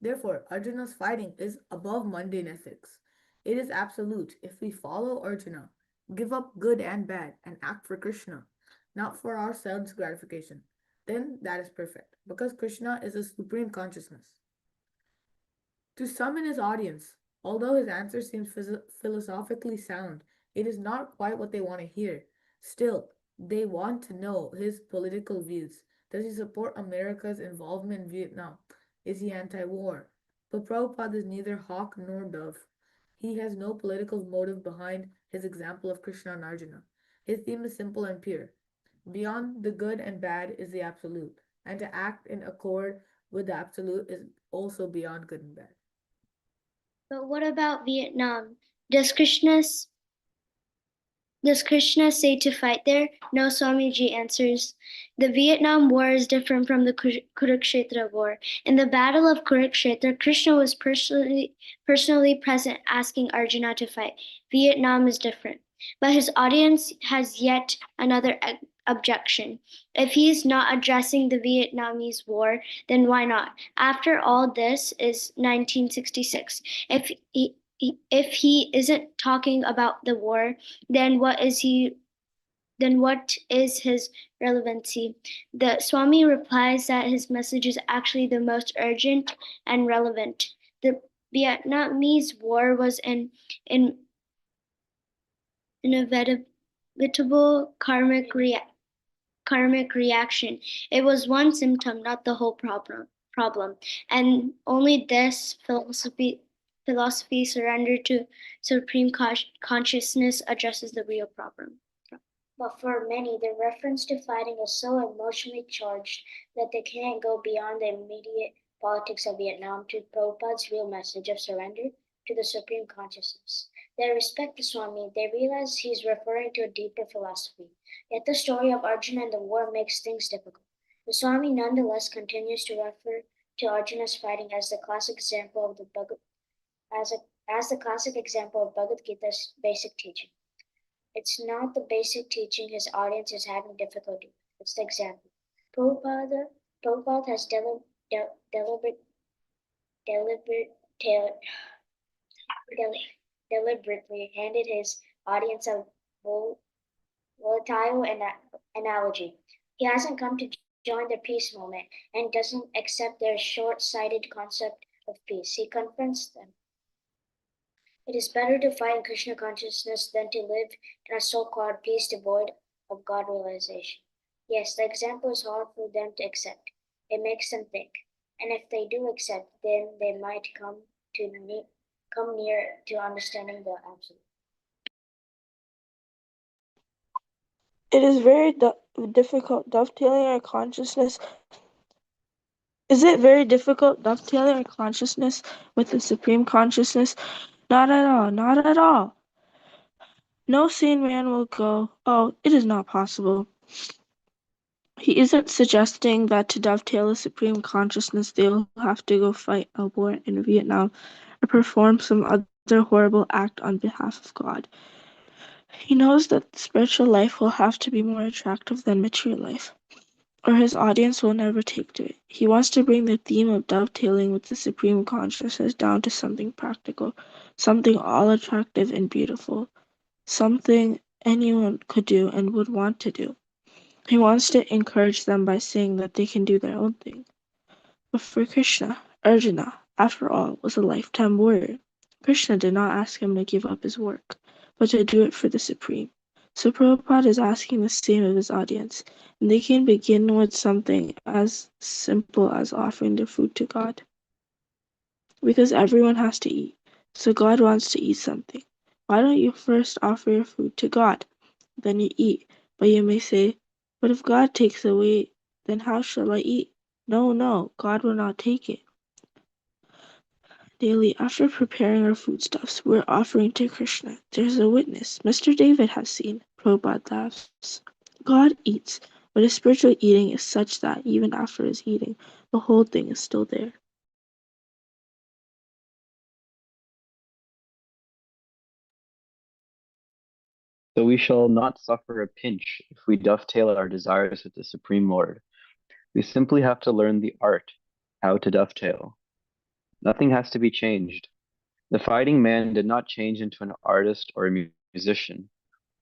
Therefore, Arjuna's fighting is above mundane ethics. It is absolute if we follow Arjuna, give up good and bad, and act for Krishna, not for our selves gratification. Then that is perfect, because Krishna is a Supreme Consciousness. To some in his audience, although his answer seems philosophically sound, it is not quite what they want to hear. Still, they want to know his political views. Does he support America's involvement in Vietnam? Is he anti-war? But Prabhupada is neither hawk nor dove. He has no political motive behind his example of Krishna and Arjuna. His theme is simple and pure. Beyond the good and bad is the absolute, and to act in accord with the absolute is also beyond good and bad. But what about Vietnam? Does Krishna say to fight there? No, Swamiji answers. The Vietnam War is different from the Kurukshetra War. In the Battle of Kurukshetra, Krishna was personally present asking Arjuna to fight. Vietnam is different. But his audience has yet another objection. If he's not addressing the Vietnamese War, then why not? After all, this is 1966. If he isn't talking about the war, then what is his relevancy? The Swami replies that his message is actually the most urgent and relevant. The Vietnamese War was an inevitable karmic reaction. It was one symptom, not the whole problem. And only this philosophy surrender to supreme consciousness addresses the real problem. But for many, the reference to fighting is so emotionally charged that they can't go beyond the immediate politics of Vietnam to Prabhupada's real message of surrender to the Supreme Consciousness. They respect the Swami. They realize he's referring to a deeper philosophy. Yet the story of Arjuna and the war makes things difficult. The Swami nonetheless continues to refer to Arjuna's fighting as the classic example of the classic example of Bhagavad Gita's basic teaching. It's not the basic teaching his audience is having difficulty with. It's the example. Prabhupada has deliberate deliberately handed his audience a volatile analogy. He hasn't come to join the peace movement and doesn't accept their short sighted concept of peace. He confronts them. It is better to fight in Krishna consciousness than to live in a so called peace devoid of God realization. Yes, the example is hard for them to accept. It makes them think. And if they do accept, then they might come near to understanding the absolute. It is very difficult dovetailing our consciousness. Is it very difficult dovetailing our consciousness with the Supreme Consciousness? Not at all, not at all. No sane man will go, oh, it is not possible. He isn't suggesting that to dovetail the Supreme Consciousness they will have to go fight a war in Vietnam or perform some other horrible act on behalf of God. He knows that spiritual life will have to be more attractive than material life, or his audience will never take to it. He wants to bring the theme of dovetailing with the Supreme Consciousness down to something practical, something all attractive and beautiful, something anyone could do and would want to do. He wants to encourage them by saying that they can do their own thing. But for Krishna, Arjuna, after all, was a lifetime warrior. Krishna did not ask him to give up his work, but to do it for the Supreme. So Prabhupada is asking the same of his audience, and they can begin with something as simple as offering their food to God. Because everyone has to eat, so God wants to eat something. Why don't you first offer your food to God? Then you eat. But you may say, but if God takes away, then how shall I eat? No, no, God will not take it. Daily, after preparing our foodstuffs, we're offering to Krishna. There's a witness. Mr. David has seen. Prabhupada laughs. God eats, but his spiritual eating is such that even after his eating, the whole thing is still there. So we shall not suffer a pinch if we dovetail our desires with the Supreme Lord. We simply have to learn the art, how to dovetail. Nothing has to be changed. The fighting man did not change into an artist or a musician.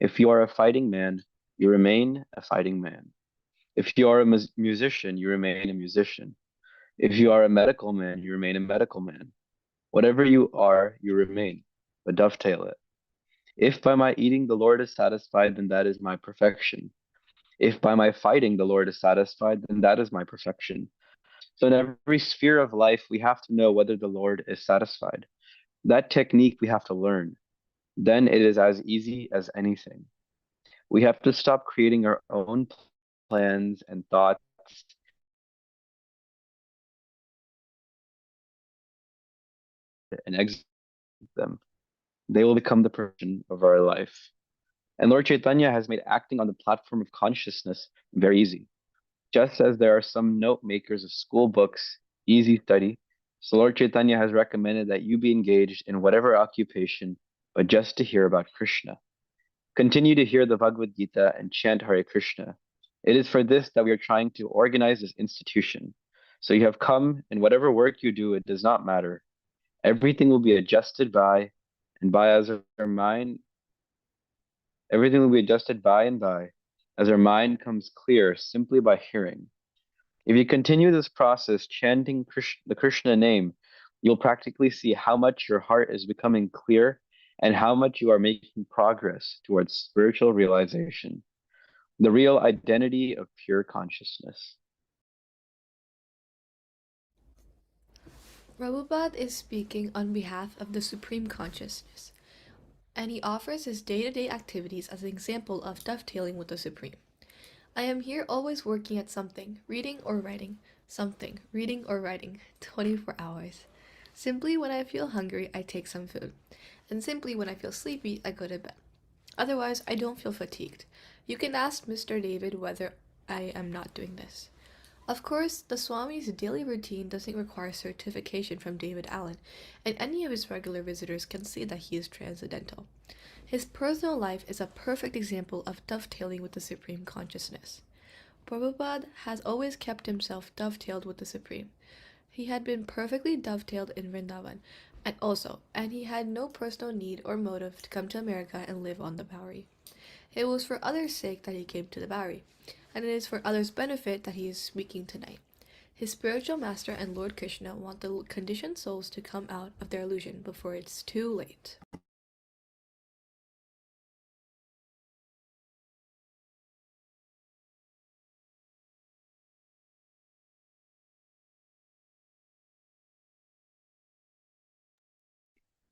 If you are a fighting man, you remain a fighting man. If you are a musician, you remain a musician. If you are a medical man, you remain a medical man. Whatever you are, you remain, but dovetail it. If by my eating the Lord is satisfied, then that is my perfection. If by my fighting the Lord is satisfied, then that is my perfection. So in every sphere of life, we have to know whether the Lord is satisfied. That technique we have to learn. Then it is as easy as anything. We have to stop creating our own plans and thoughts and execute them. They will become the person of our life. And Lord Chaitanya has made acting on the platform of consciousness very easy. Just as there are some note makers of school books, easy study, so Lord Chaitanya has recommended that you be engaged in whatever occupation, but just to hear about Krishna. Continue to hear the Bhagavad Gita and chant Hare Krishna. It is for this that we are trying to organize this institution. So you have come, and whatever work you do, it does not matter. Everything will be adjusted by, and by as our mind, everything will be adjusted by and by, as our mind comes clear simply by hearing. If you continue this process, chanting the Krishna name, you'll practically see how much your heart is becoming clear and how much you are making progress towards spiritual realization, the real identity of pure consciousness. Prabhupada is speaking on behalf of the Supreme Consciousness, and he offers his day-to-day activities as an example of dovetailing with the Supreme. I am here always working at something, reading or writing, something, reading or writing, 24 hours. Simply when I feel hungry, I take some food, and simply when I feel sleepy, I go to bed. Otherwise, I don't feel fatigued. You can ask Mr. David whether I am not doing this. Of course, the Swami's daily routine doesn't require certification from David Allen, and any of his regular visitors can see that he is transcendental. His personal life is a perfect example of dovetailing with the Supreme Consciousness. Prabhupada has always kept himself dovetailed with the Supreme. He had been perfectly dovetailed in Vrindavan, And he had no personal need or motive to come to America and live on the Bowery. It was for others' sake that he came to the Bowery, and it is for others' benefit that he is speaking tonight. His spiritual master and Lord Krishna want the conditioned souls to come out of their illusion before it's too late.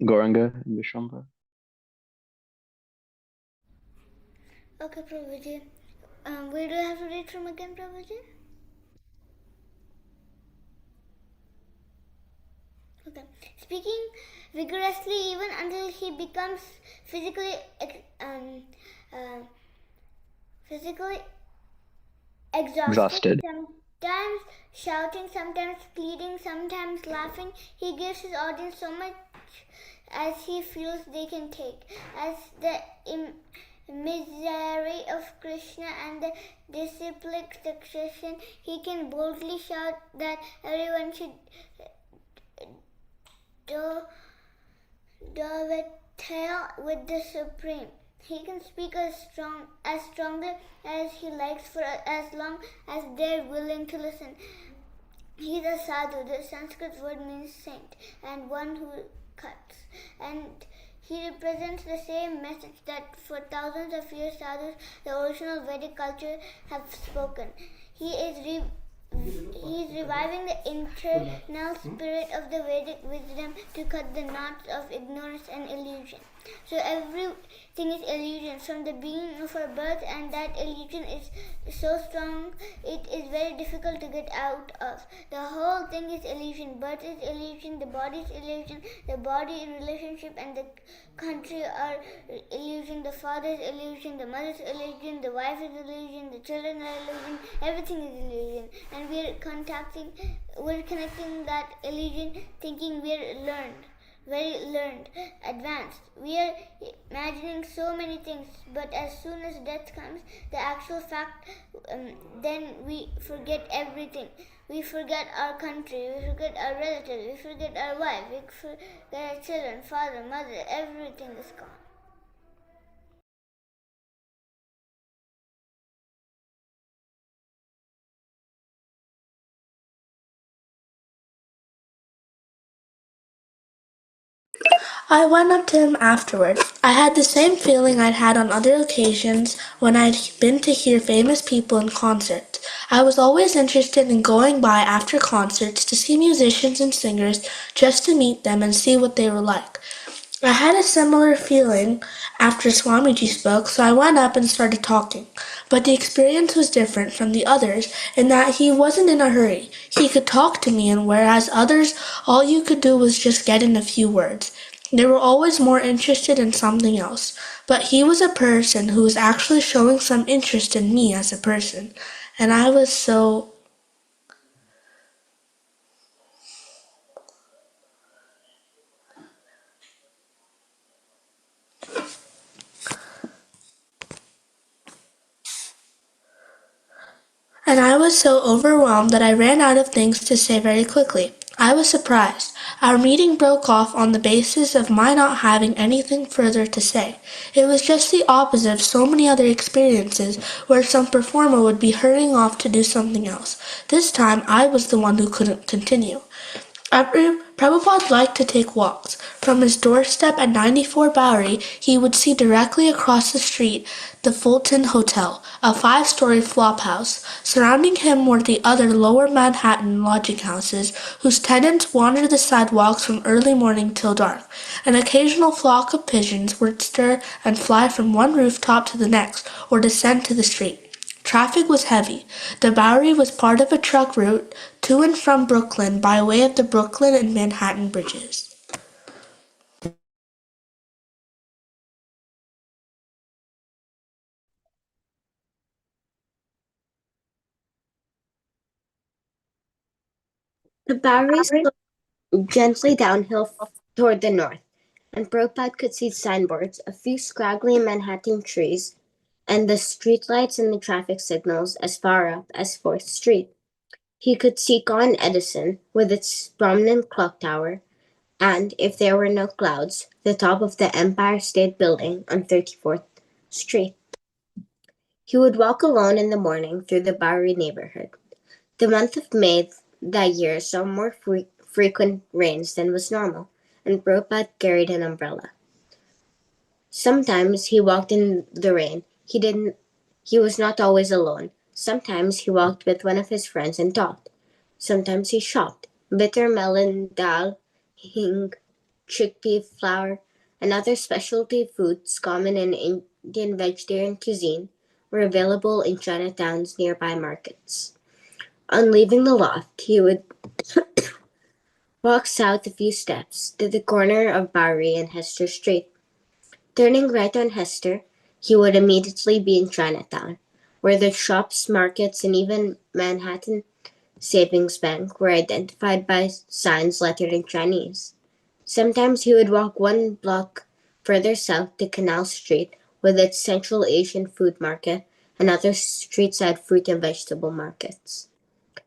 Goranga and Vishwamba. Okay, Prabhuji. Where do I have to read from again, Prabhuji? Okay. Speaking vigorously even until he becomes physically uh, physically exhausted. Sometimes shouting, sometimes pleading, sometimes laughing. He gives his audience so much as he feels they can take. As the misery of Krishna and the disciplic succession, he can boldly shout that everyone should dovetail with the Supreme. He can speak as strongly as he likes for as long as they're willing to listen. He is a sadhu. The Sanskrit word means saint and one who cuts. And he represents the same message that for thousands of years sadhus, the original Vedic culture, have spoken. He is reviving the internal spirit of the Vedic wisdom to cut the knots of ignorance and illusion. So everything is illusion from the beginning of our birth, and that illusion is so strong it is very difficult to get out of. The whole thing is illusion. Birth is illusion, the body is illusion, the body relationship and the country are illusion, the father is illusion, the mother is illusion, the wife is illusion, the children are illusion, everything is illusion. And we're connecting that illusion thinking we're very learned, advanced. We are imagining so many things, but as soon as death comes, the actual fact, then we forget everything. We forget our country, we forget our relatives, we forget our wife, we forget our children, father, mother, everything is gone. I went up to him afterward. I had the same feeling I'd had on other occasions when I'd been to hear famous people in concerts. I was always interested in going by after concerts to see musicians and singers just to meet them and see what they were like. I had a similar feeling after Swamiji spoke, so I went up and started talking. But the experience was different from the others in that he wasn't in a hurry. He could talk to me, and whereas others, all you could do was just get in a few words. They were always more interested in something else. But he was a person who was actually showing some interest in me as a person. And I was so And I was so overwhelmed that I ran out of things to say very quickly. I was surprised. Our meeting broke off on the basis of my not having anything further to say. It was just the opposite of so many other experiences where some performer would be hurrying off to do something else. This time I was the one who couldn't continue. Prabhupada liked to take walks. From his doorstep at 94 Bowery, he would see directly across the street the Fulton Hotel, a five-story flophouse. Surrounding him were the other lower Manhattan lodging houses, whose tenants wandered the sidewalks from early morning till dark. An occasional flock of pigeons would stir and fly from one rooftop to the next, or descend to the street. Traffic was heavy. The Bowery was part of a truck route to and from Brooklyn by way of the Brooklyn and Manhattan bridges. The Bowery sloped gently downhill toward the north, and Prabhupada could see signboards, a few scraggly Manhattan trees, and the streetlights and the traffic signals as far up as 4th Street. He could see Con Edison with its prominent clock tower, And if there were no clouds, the top of the Empire State Building on 34th Street. He would walk alone in the morning through the Bowery neighborhood. The month of May that year saw more frequent rains than was normal, and Prabhupada carried an umbrella. Sometimes he walked in the rain. He was not always alone. Sometimes he walked with one of his friends and talked. Sometimes he shopped. Bitter melon, dal, hing, chickpea flour, and other specialty foods common in Indian vegetarian cuisine were available in Chinatown's nearby markets. On leaving the loft, he would walk south a few steps to the corner of Bowery and Hester Street. Turning right on Hester, he would immediately be in Chinatown, where the shops, markets, and even Manhattan Savings Bank were identified by signs lettered in Chinese. Sometimes he would walk one block further south to Canal Street with its Central Asian food market and other street-side fruit and vegetable markets.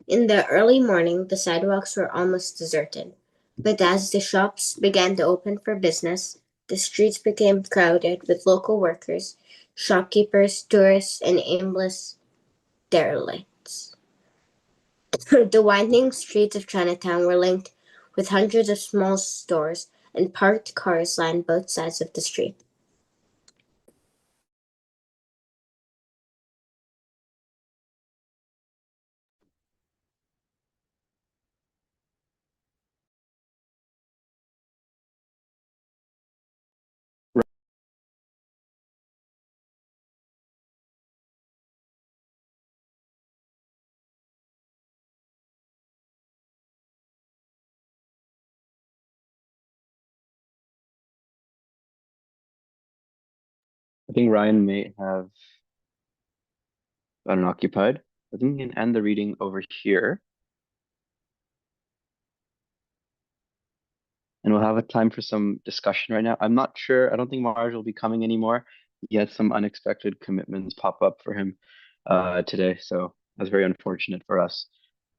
In the early morning, the sidewalks were almost deserted, but as the shops began to open for business, the streets became crowded with local workers, shopkeepers, tourists, and aimless derelicts. The winding streets of Chinatown were linked with hundreds of small stores, and parked cars lined both sides of the street. I think Ryan may have gotten occupied. I think we can end the reading over here, and we'll have a time for some discussion right now. I'm not sure. I don't think Marge will be coming anymore. He had some unexpected commitments pop up for him today, so that's very unfortunate for us.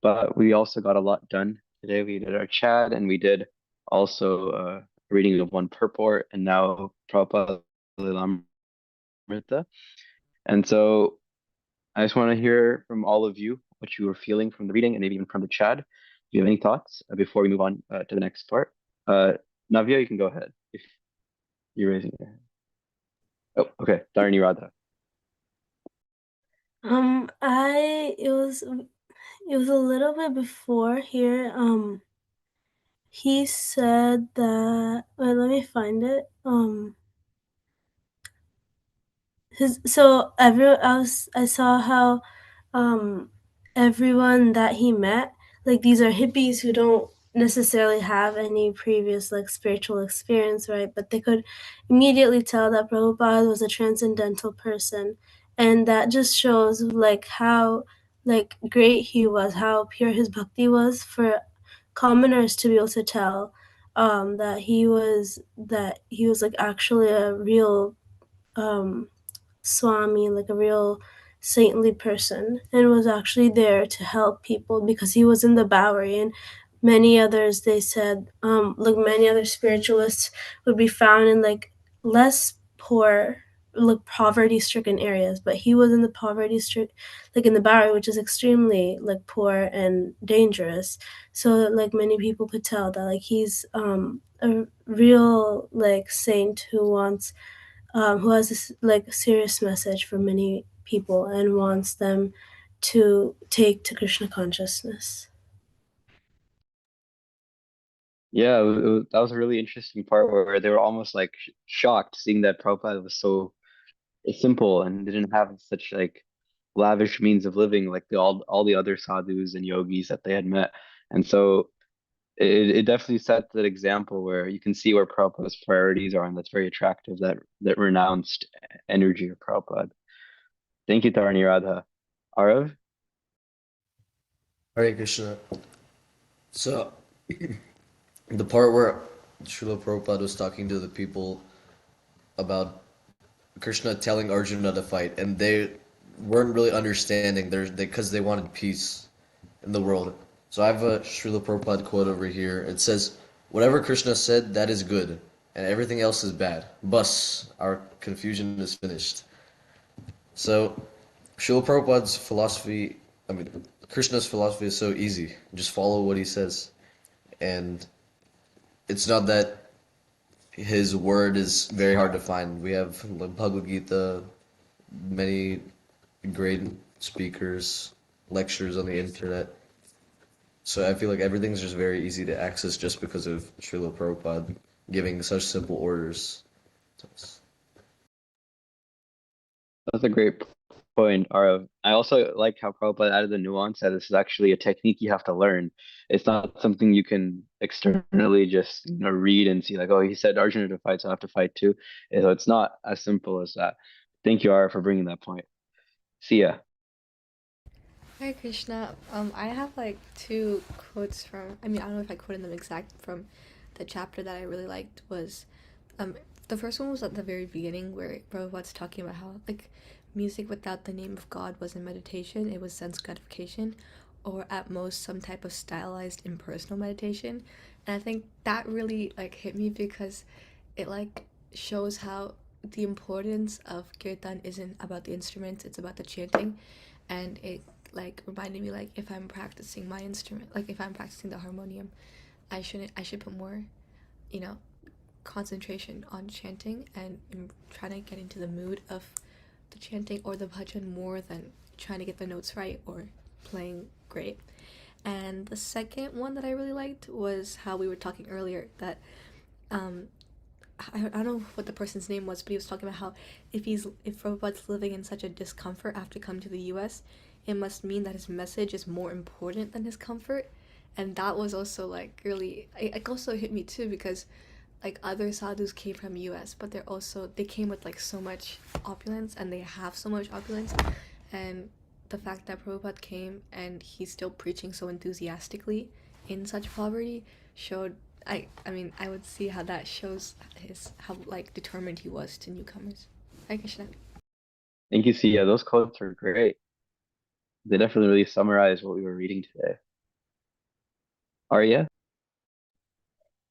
But we also got a lot done today. We did our chat, and we did also a reading of one purport, and now Prabhupada Lilamrita. And so I just want to hear from all of you what you were feeling from the reading and maybe even from the chat. Do you have any thoughts before we move on to the next part? Uh, Navya, you can go ahead if you're raising your hand. Oh, okay. Dharani Radha. I it was a little bit before here. He said that. Wait, let me find it. I saw how everyone that he met, like these are hippies who don't necessarily have any previous like spiritual experience, right? But they could immediately tell that Prabhupada was a transcendental person, and that just shows like how like great he was, how pure his bhakti was for commoners to be able to tell that he was like actually a real um Swami, like a real saintly person, and was actually there to help people because he was in the Bowery. And many others, they said, like many other spiritualists would be found in like less poor, like poverty stricken areas, but he was in the poverty strict, like in the Bowery, which is extremely like poor and dangerous. So like many people could tell that like he's a real like saint who has this like serious message for many people and wants them to take to Krishna consciousness. Yeah, that was a really interesting part where they were almost like shocked seeing that Prabhupada was so simple and didn't have such like lavish means of living like all the other sadhus and yogis that they had met. And so it definitely sets that example where you can see where Prabhupada's priorities are, and that's very attractive, that renounced energy of Prabhupada. Thank you, Tarani Radha. Arav? Hare Krishna. So, the part where Srila Prabhupada was talking to the people about Krishna telling Arjuna to fight, and they weren't really understanding because they wanted peace in the world. So I have a Srila Prabhupada quote over here. It says, Whatever Krishna said, that is good, and everything else is bad. Bus, our confusion is finished. So, Srila Prabhupada's philosophy, I mean, Krishna's philosophy is so easy. Just follow what he says. And it's not that his word is very hard to find. We have like Bhagavad Gita, many great speakers, lectures on the internet. So I feel like everything's just very easy to access just because of Srila Prabhupada giving such simple orders to us. That's a great point, Arav. I also like how Prabhupada added the nuance that this is actually a technique you have to learn. It's not something you can externally just read and see like, oh, he said Arjuna to fight, so I have to fight too. So it's not as simple as that. Thank you, Arav, for bringing that point. See ya. Hare Krishna. I have like two quotes from. I mean, I don't know if I quoted them exact from the chapter that I really liked was, um, the first one was at the very beginning where Prabhupada's talking about how like music without the name of God wasn't meditation; it was sense gratification, or at most some type of stylized impersonal meditation. And I think that really like hit me because it like shows how the importance of kirtan isn't about the instruments; it's about the chanting, and it like reminded me like if I'm practicing my instrument, like if I'm practicing the harmonium, I should put more, you know, concentration on chanting and trying to get into the mood of the chanting or the bhajan more than trying to get the notes right or playing great. And the second one that I really liked was how we were talking earlier that um I don't know what the person's name was, but he was talking about how if Prabhupada's living in such a discomfort after coming to the U.S., it must mean that his message is more important than his comfort, and that was also like really it also hit me too because like other sadhus came from U.S., but they came with like so much opulence and they have so much opulence, and the fact that Prabhupada came and he's still preaching so enthusiastically in such poverty showed I mean I would see how that shows his how like determined he was to newcomers. Hare Krishna. Thank you, Sia. Those quotes are great. They definitely really summarize what we were reading today. Arya?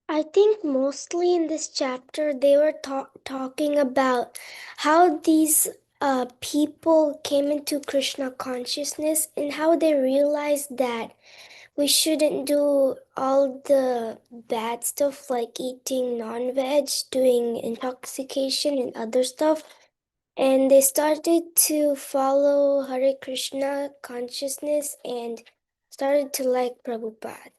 I think mostly in this chapter they were talking about how these people came into Krishna consciousness and how they realized that we shouldn't do all the bad stuff like eating non-veg, doing intoxication and other stuff. And they started to follow Hare Krishna consciousness and started to like Prabhupada.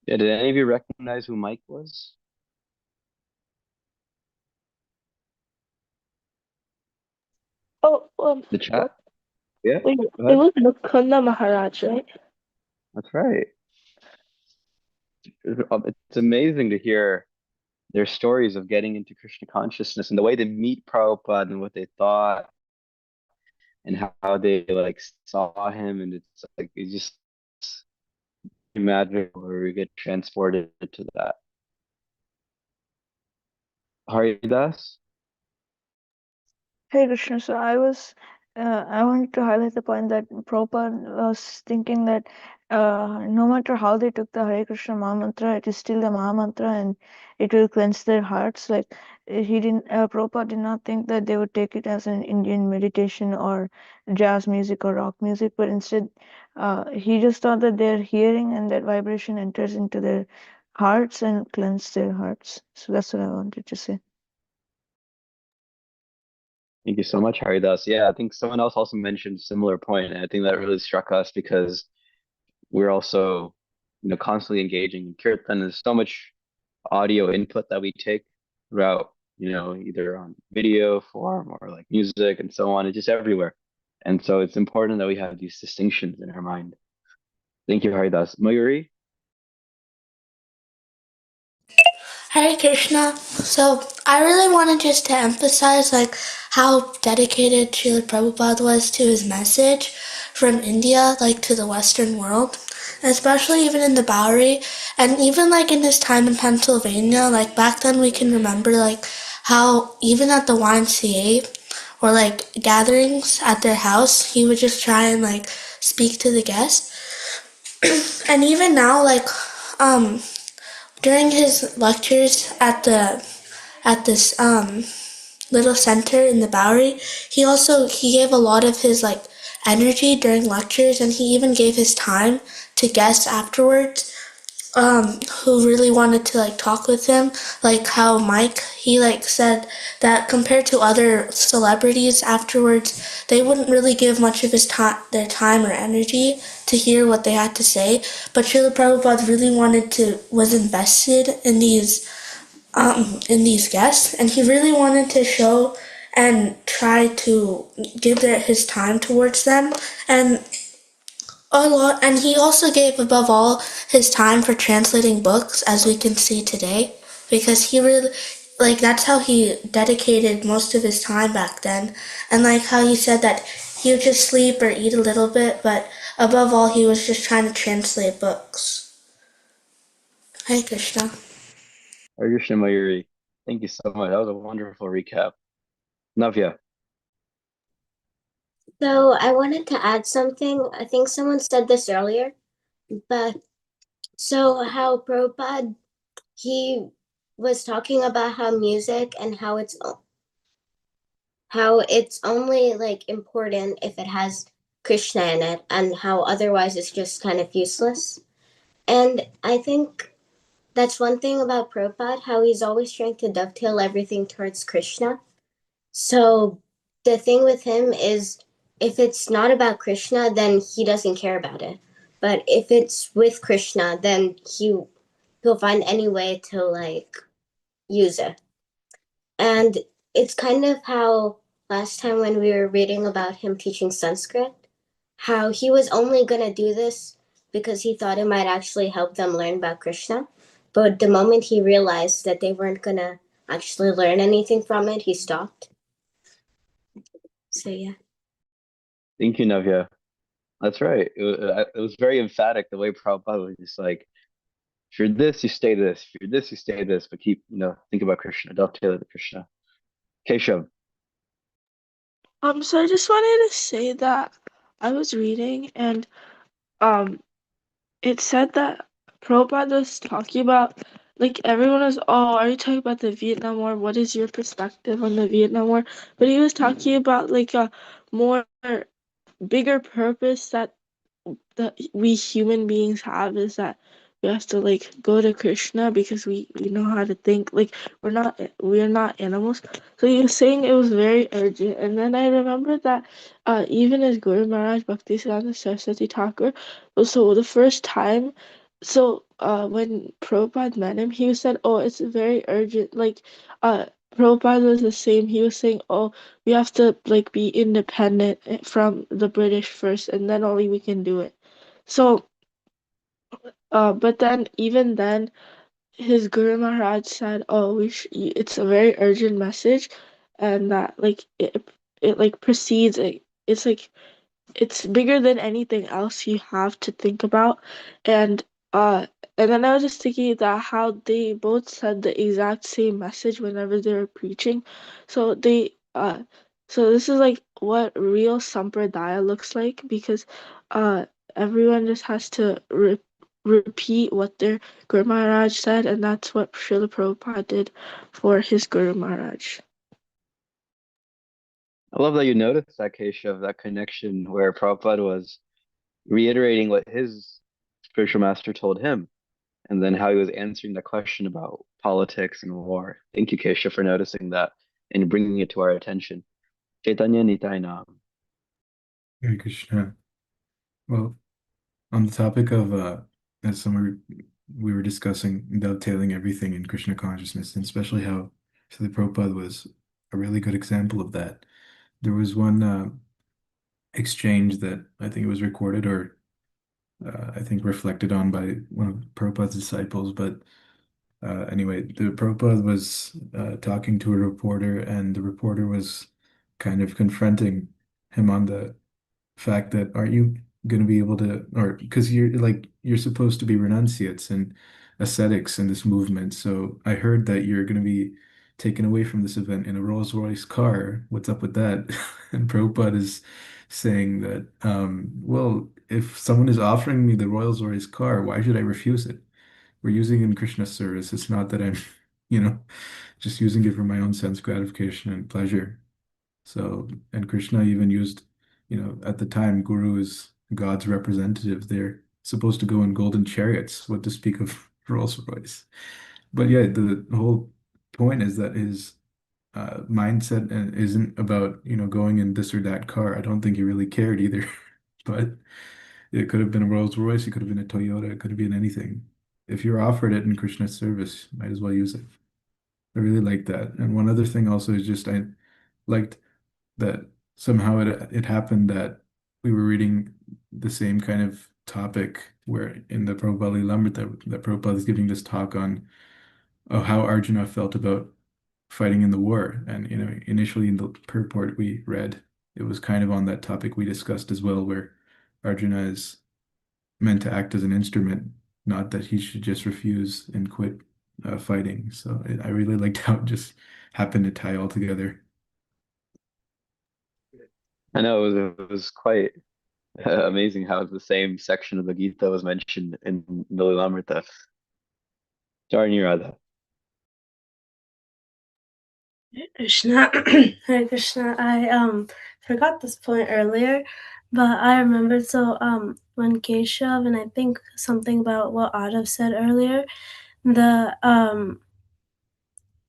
Yeah, did any of you recognize who Mike was? Oh, The chat? what? Yeah, Wait, go it ahead. was Mukunda Maharaj, right? That's right. It's amazing to hear their stories of getting into Krishna consciousness and the way they meet Prabhupada and what they thought and how they like saw him, and it's just magical where we get transported to that. Haridas? Hey Krishna, so I wanted to highlight the point that Prabhupada was thinking that no matter how they took the Hare Krishna Maha Mantra, it is still the Maha Mantra and it will cleanse their hearts. Like Prabhupada did not think that they would take it as an Indian meditation or jazz music or rock music, but instead he just thought that their hearing and that vibration enters into their hearts and cleanse their hearts. So that's what I wanted to say. Thank you so much, Haridas. Yeah, I think someone else also mentioned a similar point, and I think that really struck us because we're also, constantly engaging in kirtan. There's so much audio input that we take throughout, either on video form or like music and so on. It's just everywhere. And so it's important that we have these distinctions in our mind. Thank you, Haridas. Mayuri? Hare Krishna. So I really wanted just to emphasize like how dedicated Srila Prabhupada was to his message from India, like to the Western world, especially even in the Bowery, and even like in his time in Pennsylvania. Like back then, we can remember like how even at the YMCA or like gatherings at their house, he would just try and like speak to the guests. And even now, like, um, during his lectures at this little center in the Bowery, he gave a lot of his like energy during lectures, and he even gave his time to guests afterwards, who really wanted to like talk with him. Like how Mike, he like said that compared to other celebrities afterwards, they wouldn't really give much of their time or energy to hear what they had to say. But Srila Prabhupada really was invested in these guests, and he really wanted to show and try to give his time towards them, and a lot. And he also gave above all his time for translating books, as we can see today, because he really like that's how he dedicated most of his time back then. And like how he said that he would just sleep or eat a little bit, but above all he was just trying to translate books. Hare Krishna. Hare Krishna Mayuri. Thank you so much. That was a wonderful recap. Navya. So I wanted to add something. I think someone said this earlier, but so how Prabhupada, he was talking about how music and how it's only like important if it has Krishna in it, and how otherwise it's just kind of useless. And I think that's one thing about Prabhupada, how he's always trying to dovetail everything towards Krishna. So the thing with him is, if it's not about Krishna, then he doesn't care about it. But if it's with Krishna, then he'll find any way to like use it. And it's kind of how last time when we were reading about him teaching Sanskrit, how he was only going to do this because he thought it might actually help them learn about Krishna. But the moment he realized that they weren't going to actually learn anything from it, he stopped. So, yeah. Thank you, Navya. That's right. It was very emphatic the way Prabhupada was just like, if you're this, you stay this. If you're this, you stay this. But keep, think about Krishna. Dovetail to Krishna. Keshav. So I just wanted to say that I was reading and um it said that Prabhupada was talking about, like, everyone was, oh, are you talking about the Vietnam War? What is your perspective on the Vietnam War? But he was talking about like a more bigger purpose that we human beings have, is that we have to like go to Krishna because we know how to think. Like, we're not animals. So he was saying it was very urgent. And then I remember that even as Guru Maharaj Bhaktisiddhanta Saraswati Thakur, so the first time, so when Prabhupada met him, he said, oh, it's very urgent. Like, Prabhupada was the same. He was saying, oh, we have to like be independent from the British first, and then only we can do it. So, but then even then, his Guru Maharaj said, "Oh, it's a very urgent message, and that like it like precedes it. It's like it's bigger than anything else you have to think about." And uh and then I was just thinking that how they both said the exact same message whenever they were preaching. So so this is like what real sampradaya looks like, because uh everyone just has to repeat what their Guru Maharaj said, and that's what Srila Prabhupada did for his Guru Maharaj. I love that you noticed that, Keshav, that connection where Prabhupada was reiterating what his spiritual master told him, and then how he was answering the question about politics and war. Thank you, Keshav, for noticing that and bringing it to our attention. Chaitanya Nitai Nam. Hare Krishna. Well, on the topic of as some we were discussing dovetailing everything in Krishna consciousness, and especially how Srila Prabhupada was a really good example of that. There was one exchange that I think it was recorded or I think reflected on by one of Prabhupada's disciples. But anyway, the Prabhupada was talking to a reporter, and the reporter was kind of confronting him on the fact that aren't you going to be able to, or because you're supposed to be renunciates and ascetics in this movement. So I heard that you're going to be taken away from this event in a Rolls-Royce car. What's up with that? And Prabhupada is saying that, well, if someone is offering me the Rolls Royce car, why should I refuse it? We're using it in Krishna's service. It's not that I'm, you know, just using it for my own sense gratification and pleasure. So, and Krishna even used, at the time, Guru is God's representative. They're supposed to go in golden chariots, what to speak of Rolls Royce. But yeah, the whole point is that his mindset isn't about, going in this or that car. I don't think he really cared either. But it could have been a Rolls Royce, it could have been a Toyota, it could have been anything. If you're offered it in Krishna's service, might as well use it. I really like that. And one other thing also is just I liked that somehow it happened that we were reading the same kind of topic where in the Prabhupada Lamrita that Prabhupada is giving this talk on how Arjuna felt about fighting in the war. And initially in the purport we read, it was kind of on that topic we discussed as well, where Arjuna is meant to act as an instrument, not that he should just refuse and quit fighting. So I really liked how it just happened to tie all together. I know it was quite amazing how the same section of the Gita was mentioned in the Lilamrita. Darnirada. Krishna, Hare Krishna. I forgot this point earlier, but I remembered. So when Keshav and I think something about what Adav said earlier, the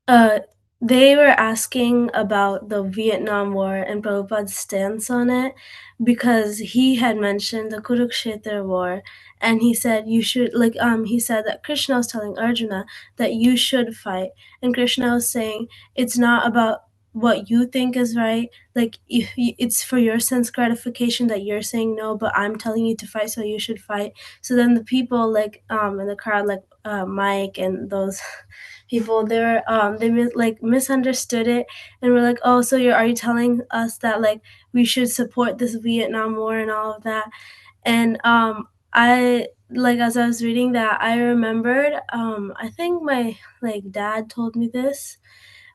uh they were asking about the Vietnam War and Prabhupada's stance on it, because he had mentioned the Kurukshetra War, and he said you should he said that Krishna was telling Arjuna that you should fight, and Krishna was saying it's not about what you think is right, like if it's for your sense gratification that you're saying no, but I'm telling you to fight, so you should fight. So then the people in the crowd, Mike and those people, misunderstood it, and were like, oh, so are you telling us that we should support this Vietnam War and all of that? And I as I was reading that, I remembered, I think my dad told me this,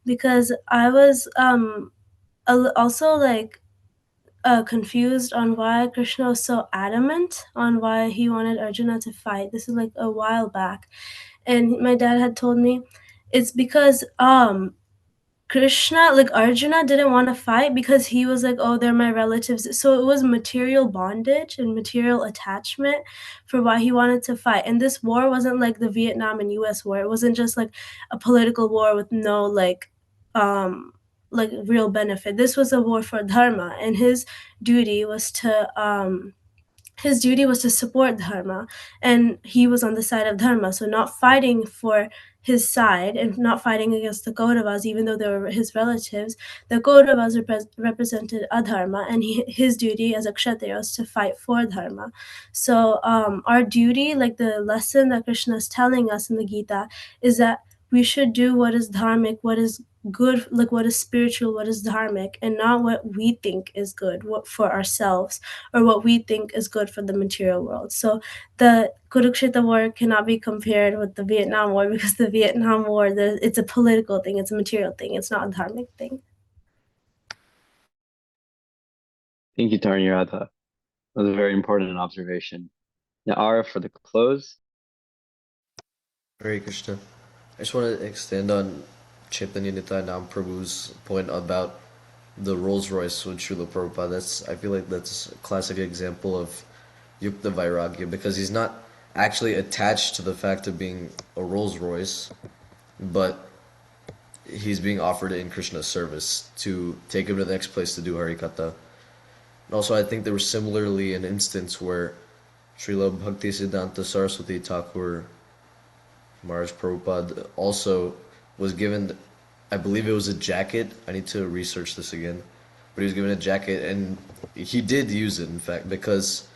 because I was also confused on why Krishna was so adamant on why he wanted Arjuna to fight. This is a while back, and my dad had told me it's because Krishna, Arjuna didn't want to fight because he was like, oh, they're my relatives. So it was material bondage and material attachment for why he wanted to fight. And this war wasn't like the Vietnam and US war. It wasn't just like a political war with no um real benefit. This was a war for dharma, and his duty was to support dharma, and he was on the side of dharma, so not fighting for his side and not fighting against the Kauravas, even though they were his relatives. The Kauravas represented adharma, and his duty as a kshatriya was to fight for dharma. So our duty, the lesson that Krishna is telling us in the Gita, is that we should do what is dharmic, what is good, what is spiritual, what is dharmic, and not what we think is good, what for ourselves, or what we think is good for the material world. So the Kurukshetra War cannot be compared with the Vietnam War, because the Vietnam War, it's a political thing, it's a material thing, it's not a dharmic thing. Thank you, Darnirada. That was a very important observation. Now, Ara, for the close. Hare Krishna. I just want to extend on Chaitanya Nityananda Prabhu's point about the Rolls Royce with Srila Prabhupada. I feel like that's a classic example of Yukta Vairagya, because he's not actually attached to the fact of being a Rolls Royce, but he's being offered it in Krishna's service to take him to the next place to do Harikatha. And also, I think there was similarly an instance where Srila Bhaktisiddhanta Saraswati Thakur Maharaj Prabhupada also was given, I believe it was a jacket. I need to research this again. But he was given a jacket, and he did use it, in fact, because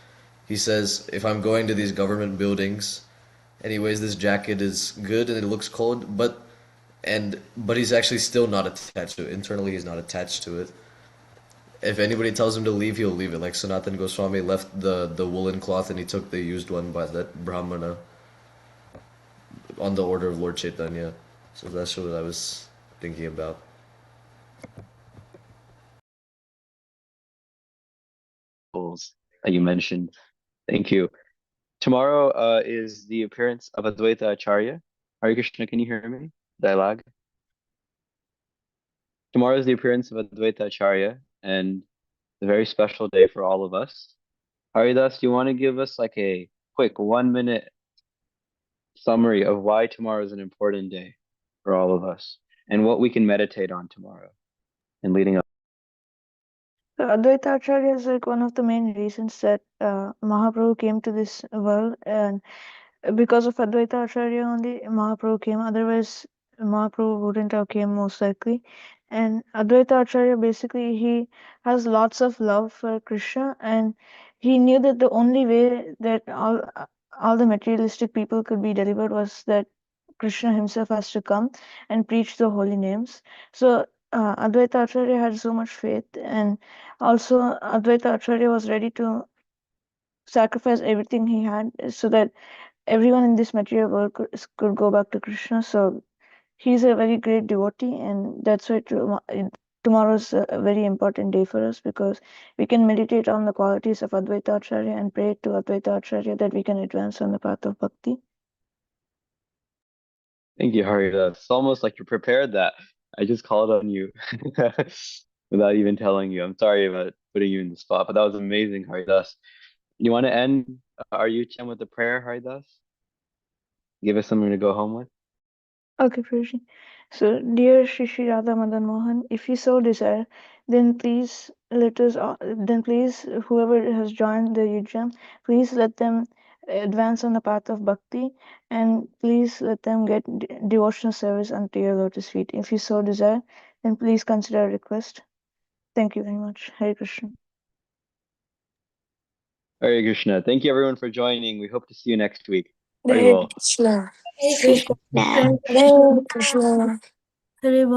he says, if I'm going to these government buildings, anyways, this jacket is good and it looks cold, but he's actually still not attached to it. Internally, he's not attached to it. If anybody tells him to leave, he'll leave it. Like Sanatan Goswami left the woolen cloth and he took the used one by that Brahmana on the order of Lord Chaitanya. So that's what I was thinking about. That you mentioned. Thank you. Tomorrow is the appearance of Advaita Acharya. Hare Krishna, can you hear me? Did I lag? Tomorrow is the appearance of Advaita Acharya, and a very special day for all of us. Haridas, do you want to give us like a quick 1 minute summary of why tomorrow is an important day for all of us and what we can meditate on tomorrow and leading up? Advaita Acharya is like one of the main reasons that Mahaprabhu came to this world, and because of Advaita Acharya only Mahaprabhu came. Otherwise, Mahaprabhu wouldn't have came most likely. And Advaita Acharya basically he has lots of love for Krishna, and he knew that the only way that all the materialistic people could be delivered was that Krishna himself has to come and preach the holy names. So Advaita Acharya had so much faith, and also Advaita Acharya was ready to sacrifice everything he had so that everyone in this material world could go back to Krishna. So he's a very great devotee, and that's why tomorrow is a very important day for us, because we can meditate on the qualities of Advaita Acharya and pray to Advaita Acharya that we can advance on the path of bhakti. Thank you, Haridas. It's almost like you prepared that. I just called on you without even telling you. I'm sorry about putting you in the spot, but that was amazing, Haridas. You want to end our Yuchan with a prayer, Haridas? Give us something to go home with? Okay, Prabhuji. So, dear Shri Radha Madan Mohan, if you so desire, then please let us, then please, whoever has joined the yujam, please let them advance on the path of bhakti, and please let them get devotional service unto your lotus feet. If you so desire, then please consider a request. Thank you very much. Hare Krishna. Hare Krishna. Thank you, everyone, for joining. We hope to see you next week. Hare Haribol. Krishna. Hare Krishna. Hare Krishna. Hare